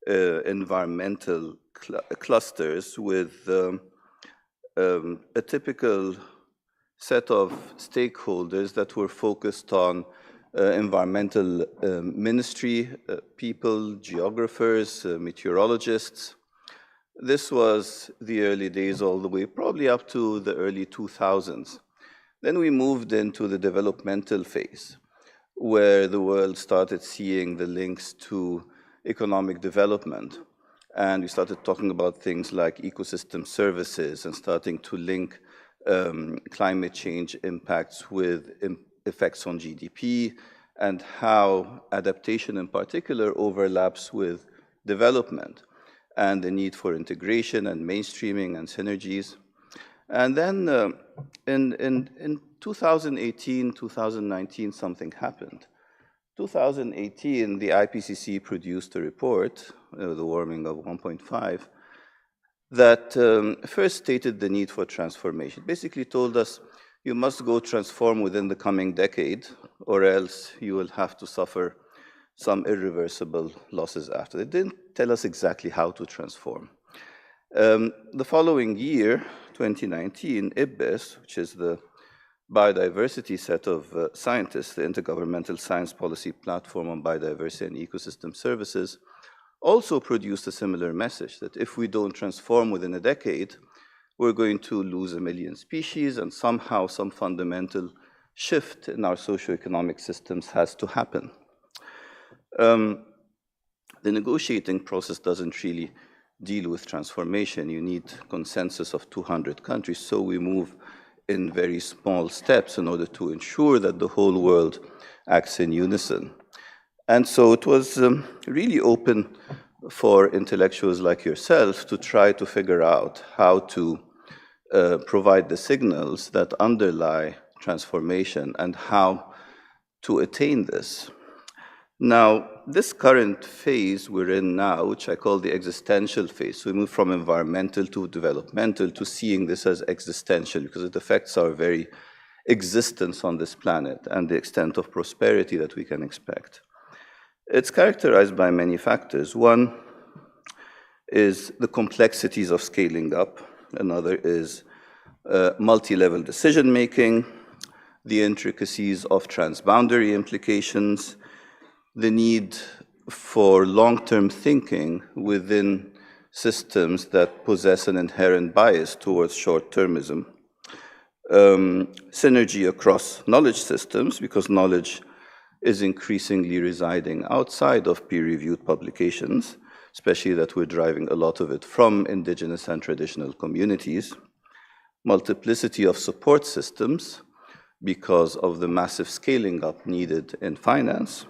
environmental clusters with a typical set of stakeholders that were focused on environmental ministry people, geographers, meteorologists. This was the early days all the way, probably up to the early 2000s. Then we moved into the developmental phase, where the world started seeing the links to economic development. And we started talking about things like ecosystem services and starting to link climate change impacts with effects on GDP and how adaptation in particular overlaps with development and the need for integration and mainstreaming and synergies. And then in 2018, 2019, something happened. 2018, the IPCC produced a report, the warming of 1.5, that first stated the need for transformation. Basically told us you must go transform within the coming decade, or else you will have to suffer some irreversible losses after. They didn't tell us exactly how to transform. The following year, 2019, IPBES, which is the biodiversity set of scientists, the Intergovernmental Science Policy Platform on Biodiversity and Ecosystem Services, also produced a similar message that if we don't transform within a decade, we're going to lose 1 million species, and somehow some fundamental shift in our socioeconomic systems has to happen. The negotiating process doesn't really deal with transformation, you need consensus of 200 countries. So we move in very small steps in order to ensure that the whole world acts in unison. And so it was really open for intellectuals like yourself to try to figure out how to provide the signals that underlie transformation and how to attain this. Now, this current phase we're in now, which I call the existential phase, so we move from environmental to developmental to seeing this as existential because it affects our very existence on this planet and the extent of prosperity that we can expect. It's characterized by many factors. One is the complexities of scaling up. Another is multi-level decision-making, the intricacies of transboundary implications, the need for long-term thinking within systems that possess an inherent bias towards short-termism, synergy across knowledge systems, because knowledge is increasingly residing outside of peer-reviewed publications, especially that we're driving a lot of it from indigenous and traditional communities, multiplicity of support systems because of the massive scaling up needed in finance,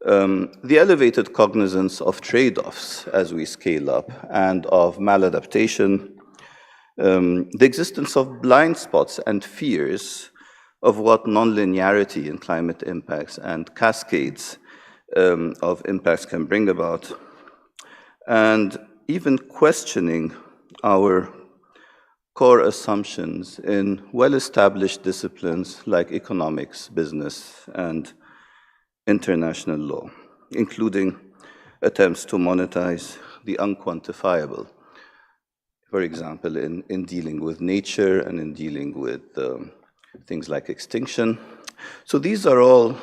the elevated cognizance of trade-offs as we scale up and of maladaptation, the existence of blind spots and fears of what nonlinearity in climate impacts and cascades of impacts can bring about, and even questioning our core assumptions in well-established disciplines like economics, business, and international law, including attempts to monetize the unquantifiable, for example, in dealing with nature and in dealing with things like extinction. So these are all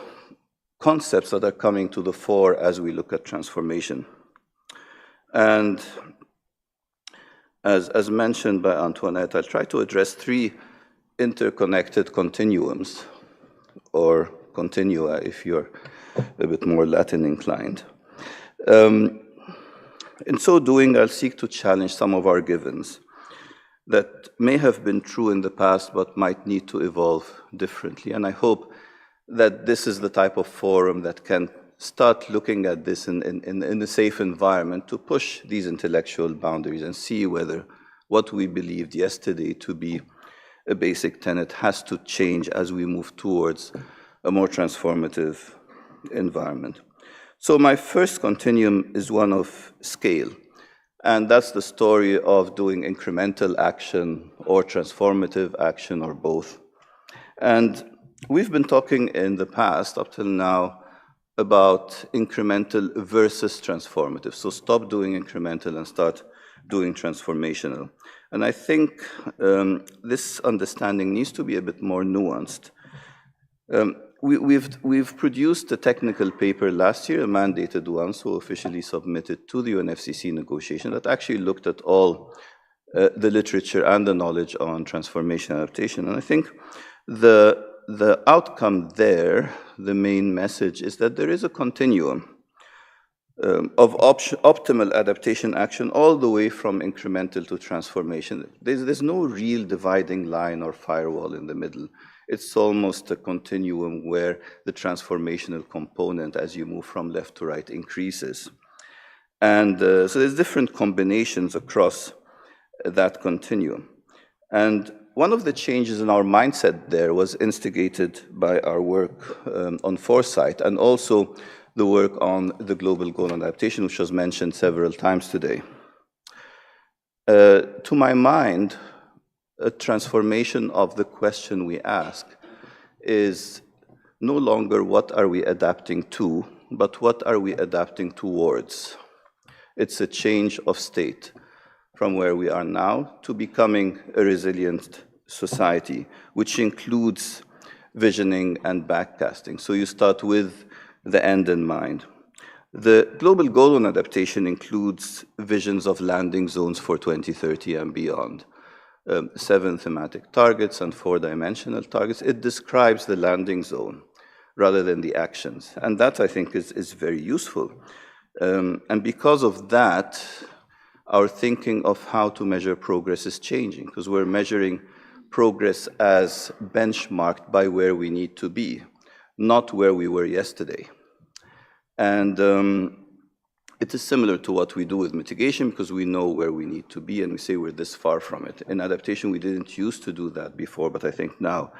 concepts that are coming to the fore as we look at transformation. And as mentioned by Antoinette, I'll try to address three interconnected continuums, or continua if you're a bit more Latin inclined. In so doing, I'll seek to challenge some of our givens that may have been true in the past but might need to evolve differently. And I hope that this is the type of forum that can start looking at this in a safe environment to push these intellectual boundaries and see whether what we believed yesterday to be a basic tenet has to change as we move towards a more transformative environment. So my first continuum is one of scale, and that's the story of doing incremental action or transformative action or both. And we've been talking in the past, up till now, about incremental versus transformative. So stop doing incremental and start doing transformational. And I think this understanding needs to be a bit more nuanced. We've produced a technical paper last year, a mandated one, so officially submitted to the UNFCCC negotiation, that actually looked at all the literature and the knowledge on transformation adaptation. And I think the outcome there, the main message, is that there is a continuum of optimal adaptation action all the way from incremental to transformation. There's no real dividing line or firewall in the middle. It's almost a continuum where the transformational component, as you move from left to right, increases. And so there's different combinations across that continuum. And one of the changes in our mindset there was instigated by our work on foresight and also the work on the global goal on adaptation, which was mentioned several times today. To my mind, a transformation of the question we ask is no longer what are we adapting to, but what are we adapting towards. It's a change of state from where we are now to becoming a resilient society, which includes visioning and backcasting. So you start with the end in mind. The global goal on adaptation includes visions of landing zones for 2030 and beyond. 7 thematic targets and 4-dimensional targets. It describes the landing zone rather than the actions. And that, I think, is very useful. And because of that, our thinking of how to measure progress is changing, because we're measuring progress as benchmarked by where we need to be, not where we were yesterday. And it is similar to what we do with mitigation, because we know where we need to be and we say we're this far from it. In adaptation, we didn't used to do that before, but I think now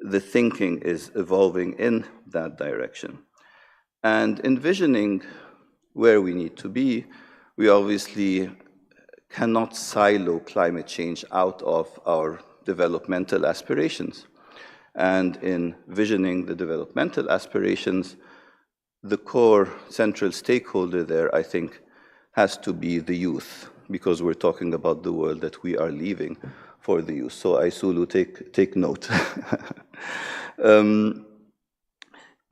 the thinking is evolving in that direction. And envisioning where we need to be, we obviously cannot silo climate change out of our developmental aspirations. And in visioning the developmental aspirations, the core central stakeholder there, I think, has to be the youth, because we're talking about the world that we are leaving for the youth. So Isulu, take note.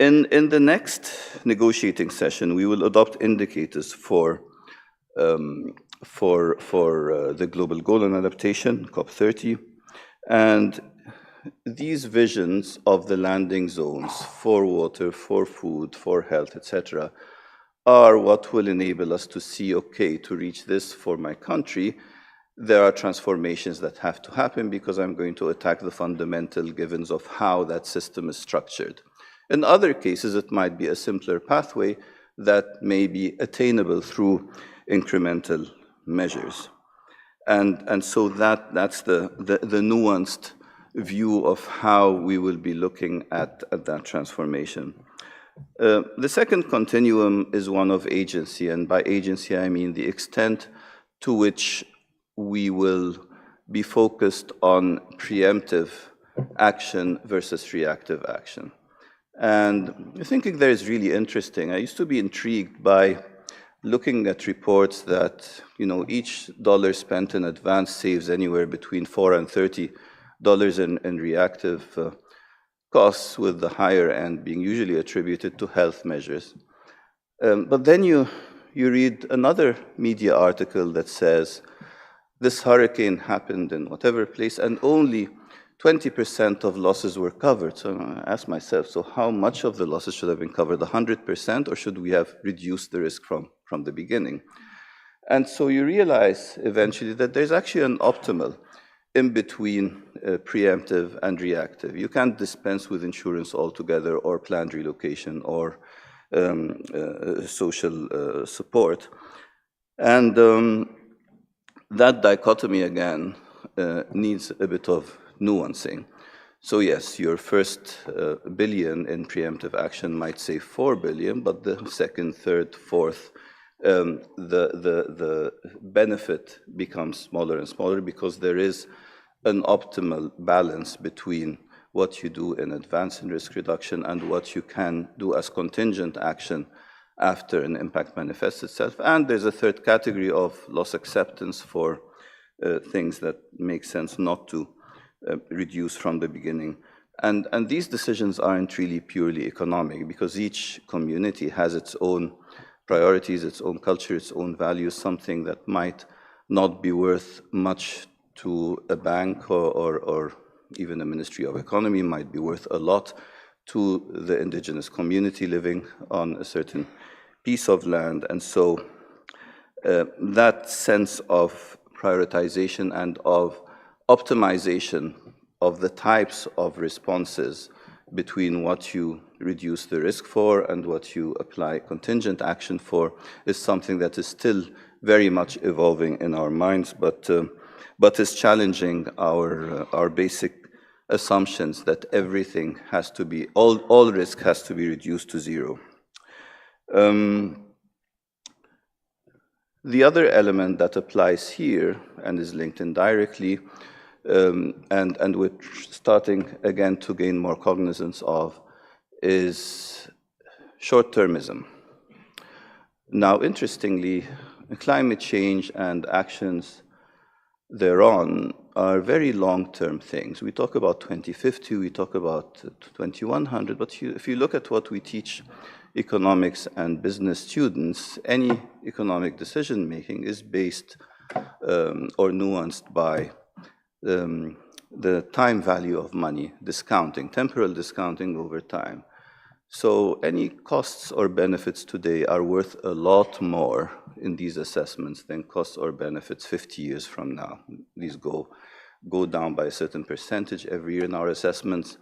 In the next negotiating session, we will adopt indicators for the global goal on adaptation, COP30, and these visions of the landing zones for water, for food, for health, etc., are what will enable us to see, okay, to reach this for my country, there are transformations that have to happen because I'm going to attack the fundamental givens of how that system is structured. In other cases, it might be a simpler pathway that may be attainable through incremental measures. And so that's the nuanced view of how we will be looking at that transformation. The second continuum is one of agency, and by agency I mean the extent to which we will be focused on preemptive action versus reactive action. And I think there is really interesting. I used to be intrigued by looking at reports that, each dollar spent in advance saves anywhere between $4 and $30 in reactive costs, with the higher end being usually attributed to health measures. But then you read another media article that says this hurricane happened in whatever place and only 20% of losses were covered. So I asked myself, so how much of the losses should have been covered? 100%, or should we have reduced the risk from the beginning? And so you realize eventually that there's actually an optimal in between preemptive and reactive. You can't dispense with insurance altogether, or planned relocation, or social support. And that dichotomy, again, needs a bit of nuancing. So yes, your first billion in preemptive action might save 4 billion, but the second, third, fourth, the benefit becomes smaller and smaller, because there is an optimal balance between what you do in advance in risk reduction and what you can do as contingent action after an impact manifests itself. And there's a third category of loss acceptance for things that make sense not to reduce from the beginning. And these decisions aren't really purely economic, because each community has its own priorities, its own culture, its own values. Something that might not be worth much to a bank or even a Ministry of Economy might be worth a lot to the indigenous community living on a certain piece of land. And so that sense of prioritization and of optimization of the types of responses between what you reduce the risk for and what you apply contingent action for is something that is still very much evolving in our minds, but is challenging our basic assumptions that everything has to be, all risk has to be reduced to zero. The other element that applies here and is linked indirectly, and we're starting again to gain more cognizance of, is short-termism. Now, interestingly, climate change and actions thereon are very long-term things. We talk about 2050, we talk about 2100, but if you look at what we teach economics and business students, any economic decision-making is based or nuanced by the time value of money, discounting, temporal discounting over time. So any costs or benefits today are worth a lot more in these assessments than costs or benefits 50 years from now. These go down by a certain percentage every year in our assessments.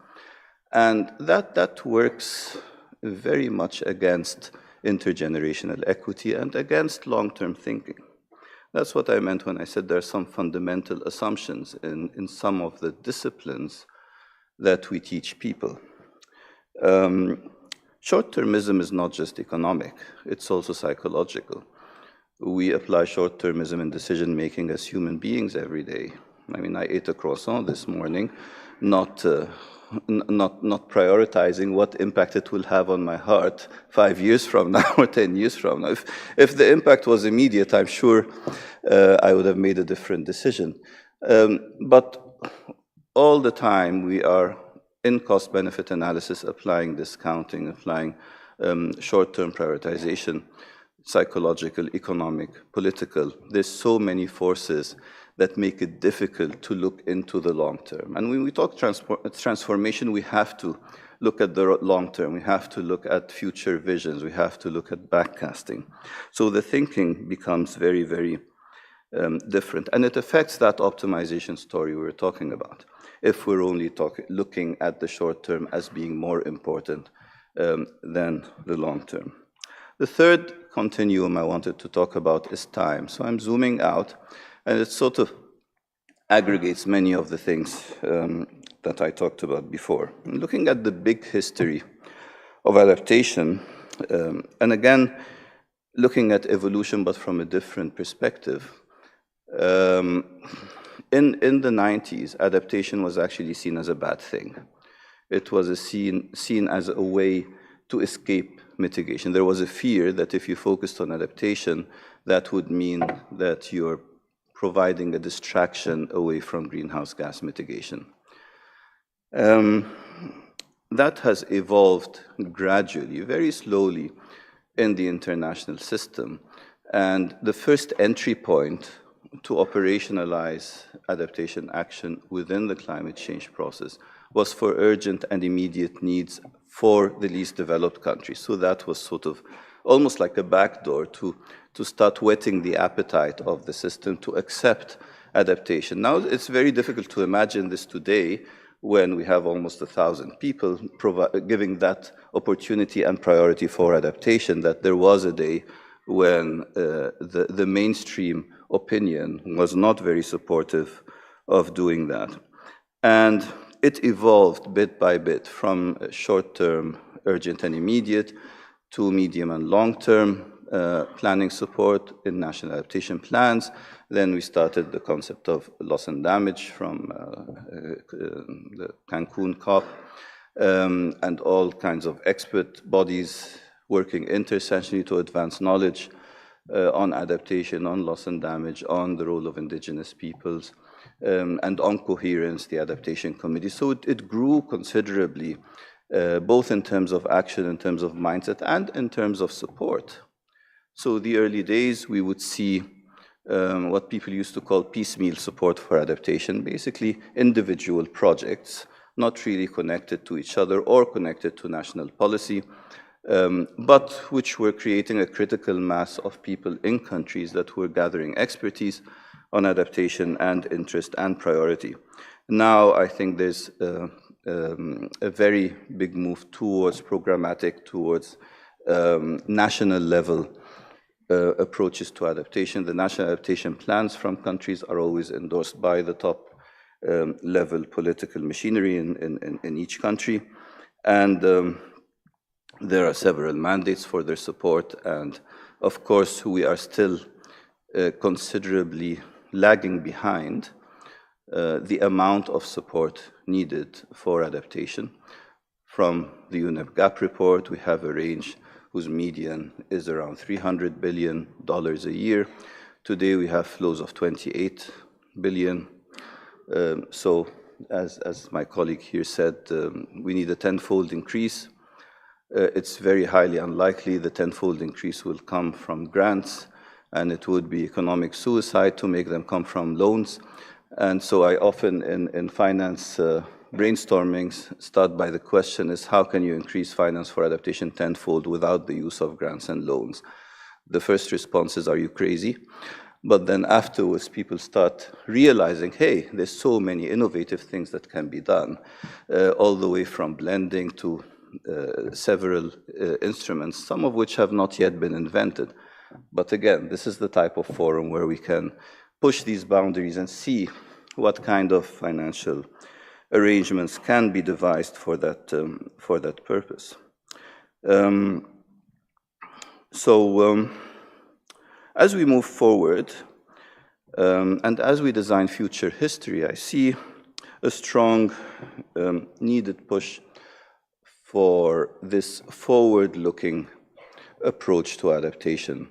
And that works very much against intergenerational equity and against long-term thinking. That's what I meant when I said there are some fundamental assumptions in some of the disciplines that we teach people. Short-termism is not just economic, it's also psychological. We apply short-termism in decision-making as human beings every day. I mean, I ate a croissant this morning, not prioritizing what impact it will have on my heart 5 years from now or 10 years from now. If the impact was immediate, I'm sure I would have made a different decision. But all the time we are in cost-benefit analysis applying discounting, applying short-term prioritization, psychological, economic, political. There's so many forces that make it difficult to look into the long term. And when we talk transformation, we have to look at the long term. We have to look at future visions. We have to look at backcasting. So the thinking becomes very, very different. And it affects that optimization story we were talking about, if we're only looking at the short term as being more important than the long term. The third continuum I wanted to talk about is time. So I'm zooming out, and it sort of aggregates many of the things that I talked about before. And looking at the big history of adaptation, and again, looking at evolution but from a different perspective, in the 90s, adaptation was actually seen as a bad thing. It was seen as a way to escape mitigation. There was a fear that if you focused on adaptation, that would mean that you're providing a distraction away from greenhouse gas mitigation. That has evolved gradually, very slowly in the international system. And the first entry point to operationalize adaptation action within the climate change process was for urgent and immediate needs for the least developed countries. So that was sort of almost like a backdoor to start whetting the appetite of the system to accept adaptation. Now, it's very difficult to imagine this today when we have almost 1,000 people giving that opportunity and priority for adaptation, that there was a day when the mainstream opinion was not very supportive of doing that. And it evolved bit by bit from short-term, urgent and immediate to medium and long-term planning support in national adaptation plans. Then we started the concept of loss and damage from the Cancun COP, and all kinds of expert bodies working intersessionally to advance knowledge on adaptation, on loss and damage, on the role of indigenous peoples, and on coherence, the adaptation committee. So it grew considerably, both in terms of action, in terms of mindset, and in terms of support. So the early days, we would see what people used to call piecemeal support for adaptation, basically individual projects, not really connected to each other or connected to national policy, but which were creating a critical mass of people in countries that were gathering expertise on adaptation and interest and priority. Now, I think there's a very big move towards programmatic, towards national level approaches to adaptation. The national adaptation plans from countries are always endorsed by the top level political machinery in each country. And there are several mandates for their support. And of course, we are still considerably lagging behind the amount of support needed for adaptation. From the UNEP gap report, we have a range whose median is around $300 billion a year. Today, we have flows of $28 billion. So, as my colleague here said, we need a tenfold increase. It's very highly unlikely the tenfold increase will come from grants, and it would be economic suicide to make them come from loans. And so I often in finance brainstormings start by the question is, how can you increase finance for adaptation tenfold without the use of grants and loans? The first response is, are you crazy? But then afterwards, people start realizing, hey, there's so many innovative things that can be done, all the way from blending to several instruments, some of which have not yet been invented. But again, this is the type of forum where we can push these boundaries and see what kind of financial arrangements can be devised for that purpose. As we move forward, and as we design future history, I see a strong needed push for this forward-looking approach to adaptation.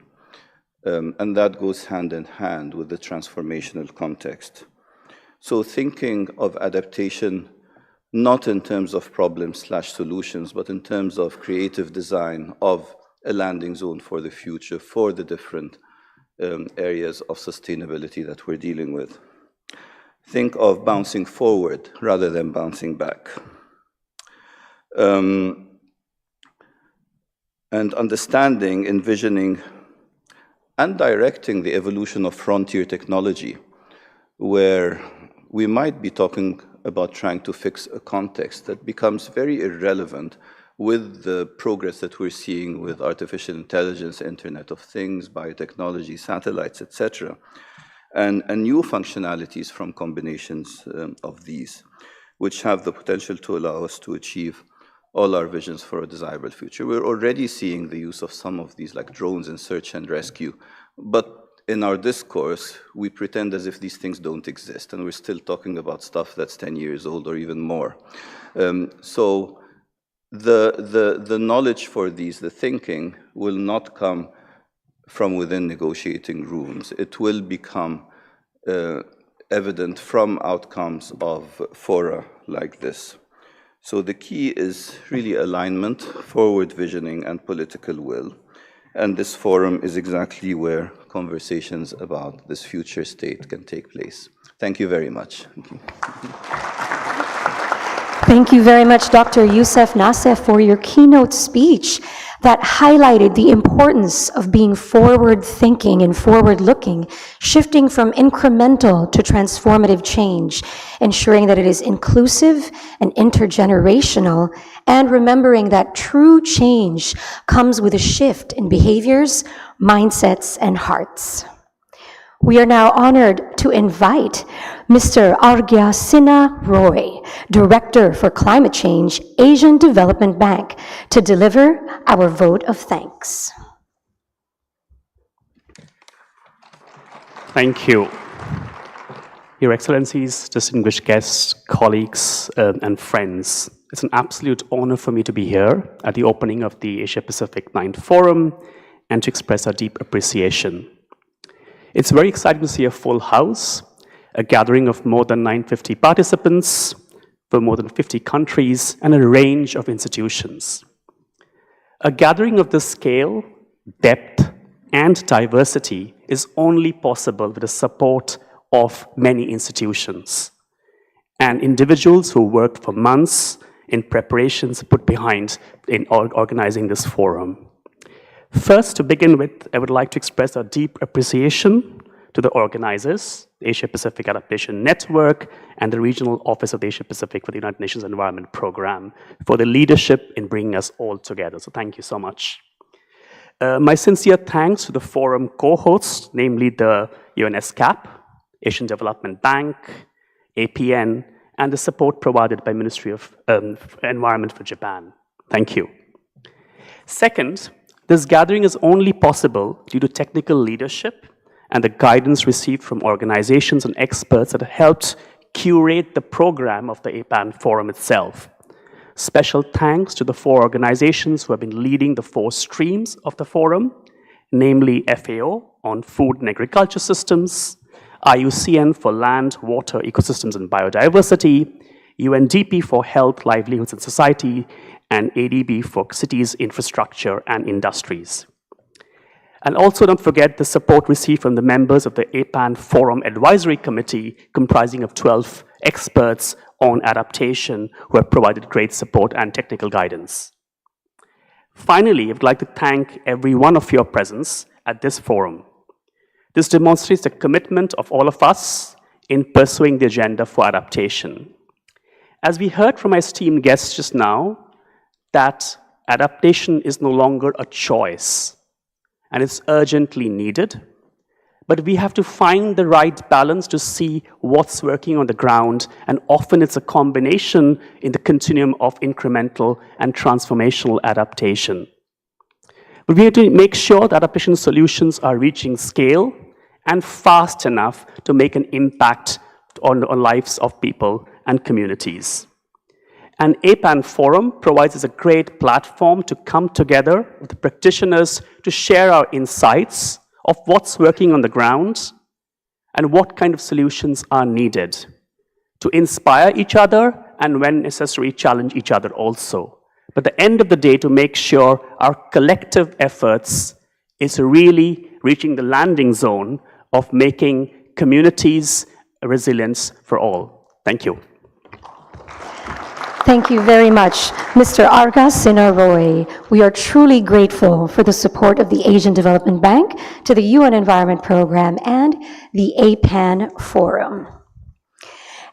And that goes hand in hand with the transformational context. So thinking of adaptation not in terms of problems/solutions, but in terms of creative design of a landing zone for the future, for the different areas of sustainability that we're dealing with. Think of bouncing forward rather than bouncing back. And understanding, envisioning, and directing the evolution of frontier technology, where we might be talking about trying to fix a context that becomes very irrelevant with the progress that we're seeing with artificial intelligence, Internet of Things, biotechnology, satellites, etc., and new functionalities from combinations of these, which have the potential to allow us to achieve all our visions for a desirable future. We're already seeing the use of some of these, like drones in search and rescue, but in our discourse, we pretend as if these things don't exist, and we're still talking about stuff that's 10 years old or even more. So the knowledge for these, the thinking, will not come from within negotiating rooms. It will become evident from outcomes of fora like this. So the key is really alignment, forward visioning, and political will. And this forum is exactly where conversations about this future state can take place. Thank you very much. Thank you. Thank you very much, Dr. Youssef Nassef, for your keynote speech that highlighted the importance of being forward-thinking and forward-looking, shifting from incremental to transformative change, ensuring that it is inclusive and intergenerational, and remembering that true change comes with a shift in behaviors, mindsets, and hearts. We are now honored to invite Mr. Arghya Sinha Roy, Director for Climate Change, Asian Development Bank, to deliver our vote of thanks. Thank you. Your Excellencies, distinguished guests, colleagues, and friends, it's an absolute honor for me to be here at the opening of the Asia-Pacific 9th Forum and to express our deep appreciation. It's very exciting to see a full house, a gathering of more than 950 participants from more than 50 countries and a range of institutions. A gathering of this scale, depth, and diversity is only possible with the support of many institutions and individuals who worked for months in preparations put behind in organizing this forum. First, to begin with, I would like to express our deep appreciation to the organizers, the Asia-Pacific Adaptation Network and the Regional Office of the Asia-Pacific for the United Nations Environment Programme for the leadership in bringing us all together. So thank you so much. My sincere thanks to the forum co-hosts, namely the UNESCAP, Asian Development Bank, APN, and the support provided by Ministry of Environment for Japan. Thank you. Second, this gathering is only possible due to technical leadership and the guidance received from organizations and experts that helped curate the program of the APAN Forum itself. Special thanks to the 4 organizations who have been leading the 4 streams of the forum, namely FAO on food and agriculture systems, IUCN for land, water, ecosystems, and biodiversity, UNDP for health, livelihoods, and society, and ADB for cities, infrastructure, and industries. And also don't forget the support received from the members of the APAN Forum Advisory Committee, comprising of 12 experts on adaptation who have provided great support and technical guidance. Finally, I would like to thank every one of your presence at this forum. This demonstrates the commitment of all of us in pursuing the agenda for adaptation. As we heard from my esteemed guests just now, that adaptation is no longer a choice, and it's urgently needed. But we have to find the right balance to see what's working on the ground, and often it's a combination in the continuum of incremental and transformational adaptation. But we have to make sure that adaptation solutions are reaching scale and fast enough to make an impact on lives of people and communities. And APAN Forum provides us a great platform to come together with the practitioners to share our insights of what's working on the ground and what kind of solutions are needed to inspire each other and, when necessary, challenge each other also. But at the end of the day, to make sure our collective efforts is really reaching the landing zone of making communities resilient for all. Thank you. Thank you very much, Mr. Arga Sinaroy. We are truly grateful for the support of the Asian Development Bank to the UN Environment Program and the APAN Forum.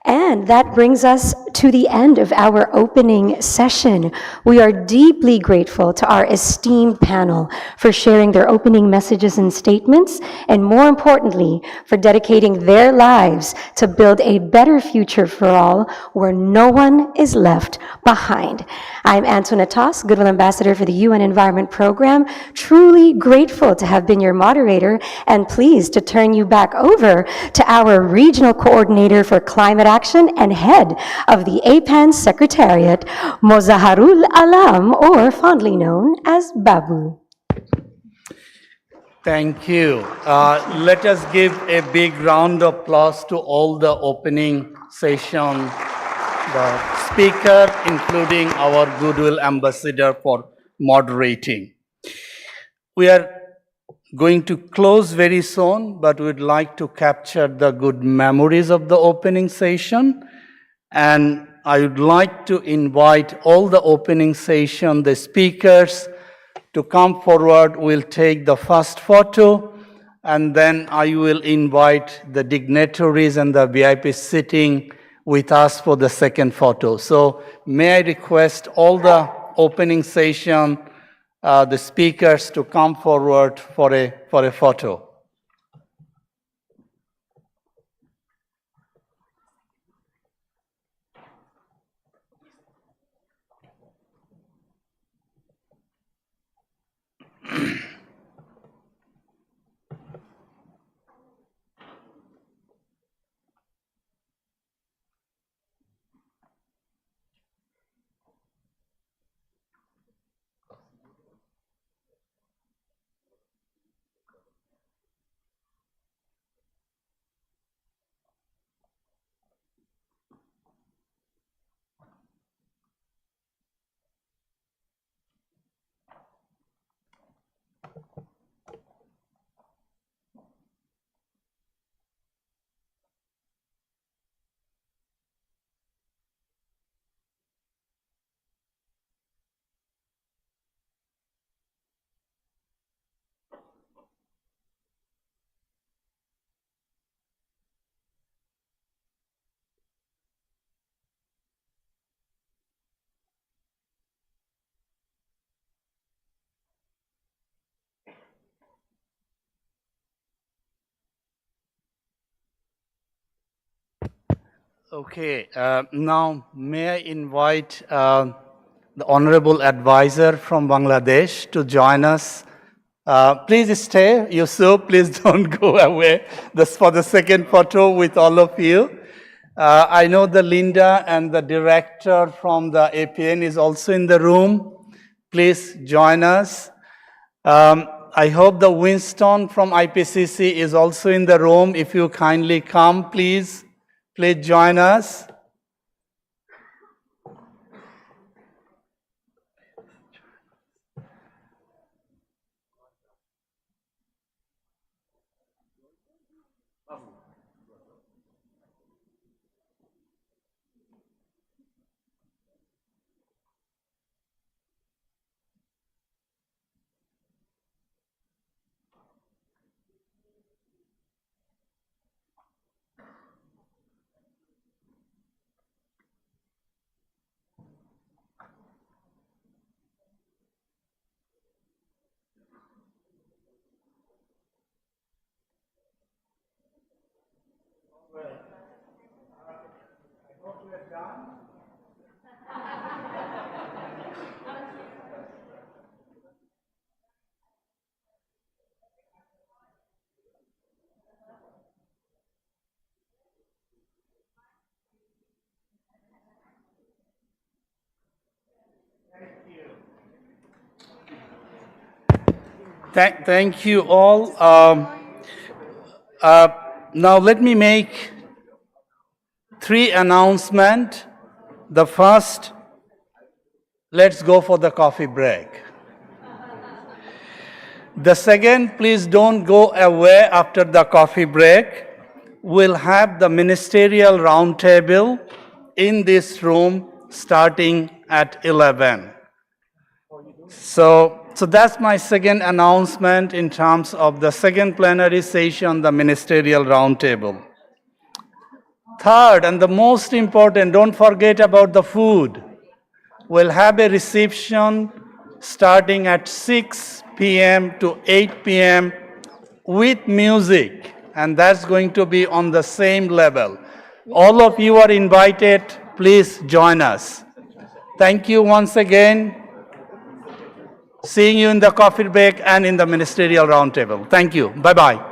And that brings us to the end of our opening session. We are deeply grateful to our esteemed panel for sharing their opening messages and statements, and more importantly, for dedicating their lives to build a better future for all, where no one is left behind. I'm Antoinette Toss, Goodwill Ambassador for the UN Environment Program, truly grateful to have been your moderator, and pleased to turn you back over to our Regional Coordinator for Climate Action and head of the APAN Secretariat, Mozaharul Alam, or fondly known as Babu. Thank you. Let us give a big round of applause to all the opening session, the speaker, including our Goodwill Ambassador for moderating. We are going to close very soon, but we'd like to capture the good memories of the opening session. And I would like to invite all the opening session, the speakers, to come forward. We'll take the first photo, and then I will invite the dignitaries and the VIP sitting with us for the second photo. So may I request all the opening session, the speakers, to come forward for a photo. Okay, now may I invite the Honorable Advisor from Bangladesh to join us. Please stay, Yusuf, please don't go away. This for the second photo with all of you. I know the Linda and the director from the APN is also in the room. Please join us. I hope the Winston from IPCC is also in the room. If you kindly come, please. Please join us. Thank you all. Now let me make 3 announcements. The first, let's go for the coffee break. The second, please don't go away after the coffee break. We'll have the ministerial roundtable in this room starting at 11. So that's my second announcement in terms of the second plenary session, the ministerial roundtable. Third, and the most important, don't forget about the food. We'll have a reception starting at 6 p.m. to 8 p.m. with music, and that's going to be on the same level. All of you are invited. Please join us. Thank you once again. Seeing you in the coffee break and in the ministerial roundtable. Thank you. Bye-bye.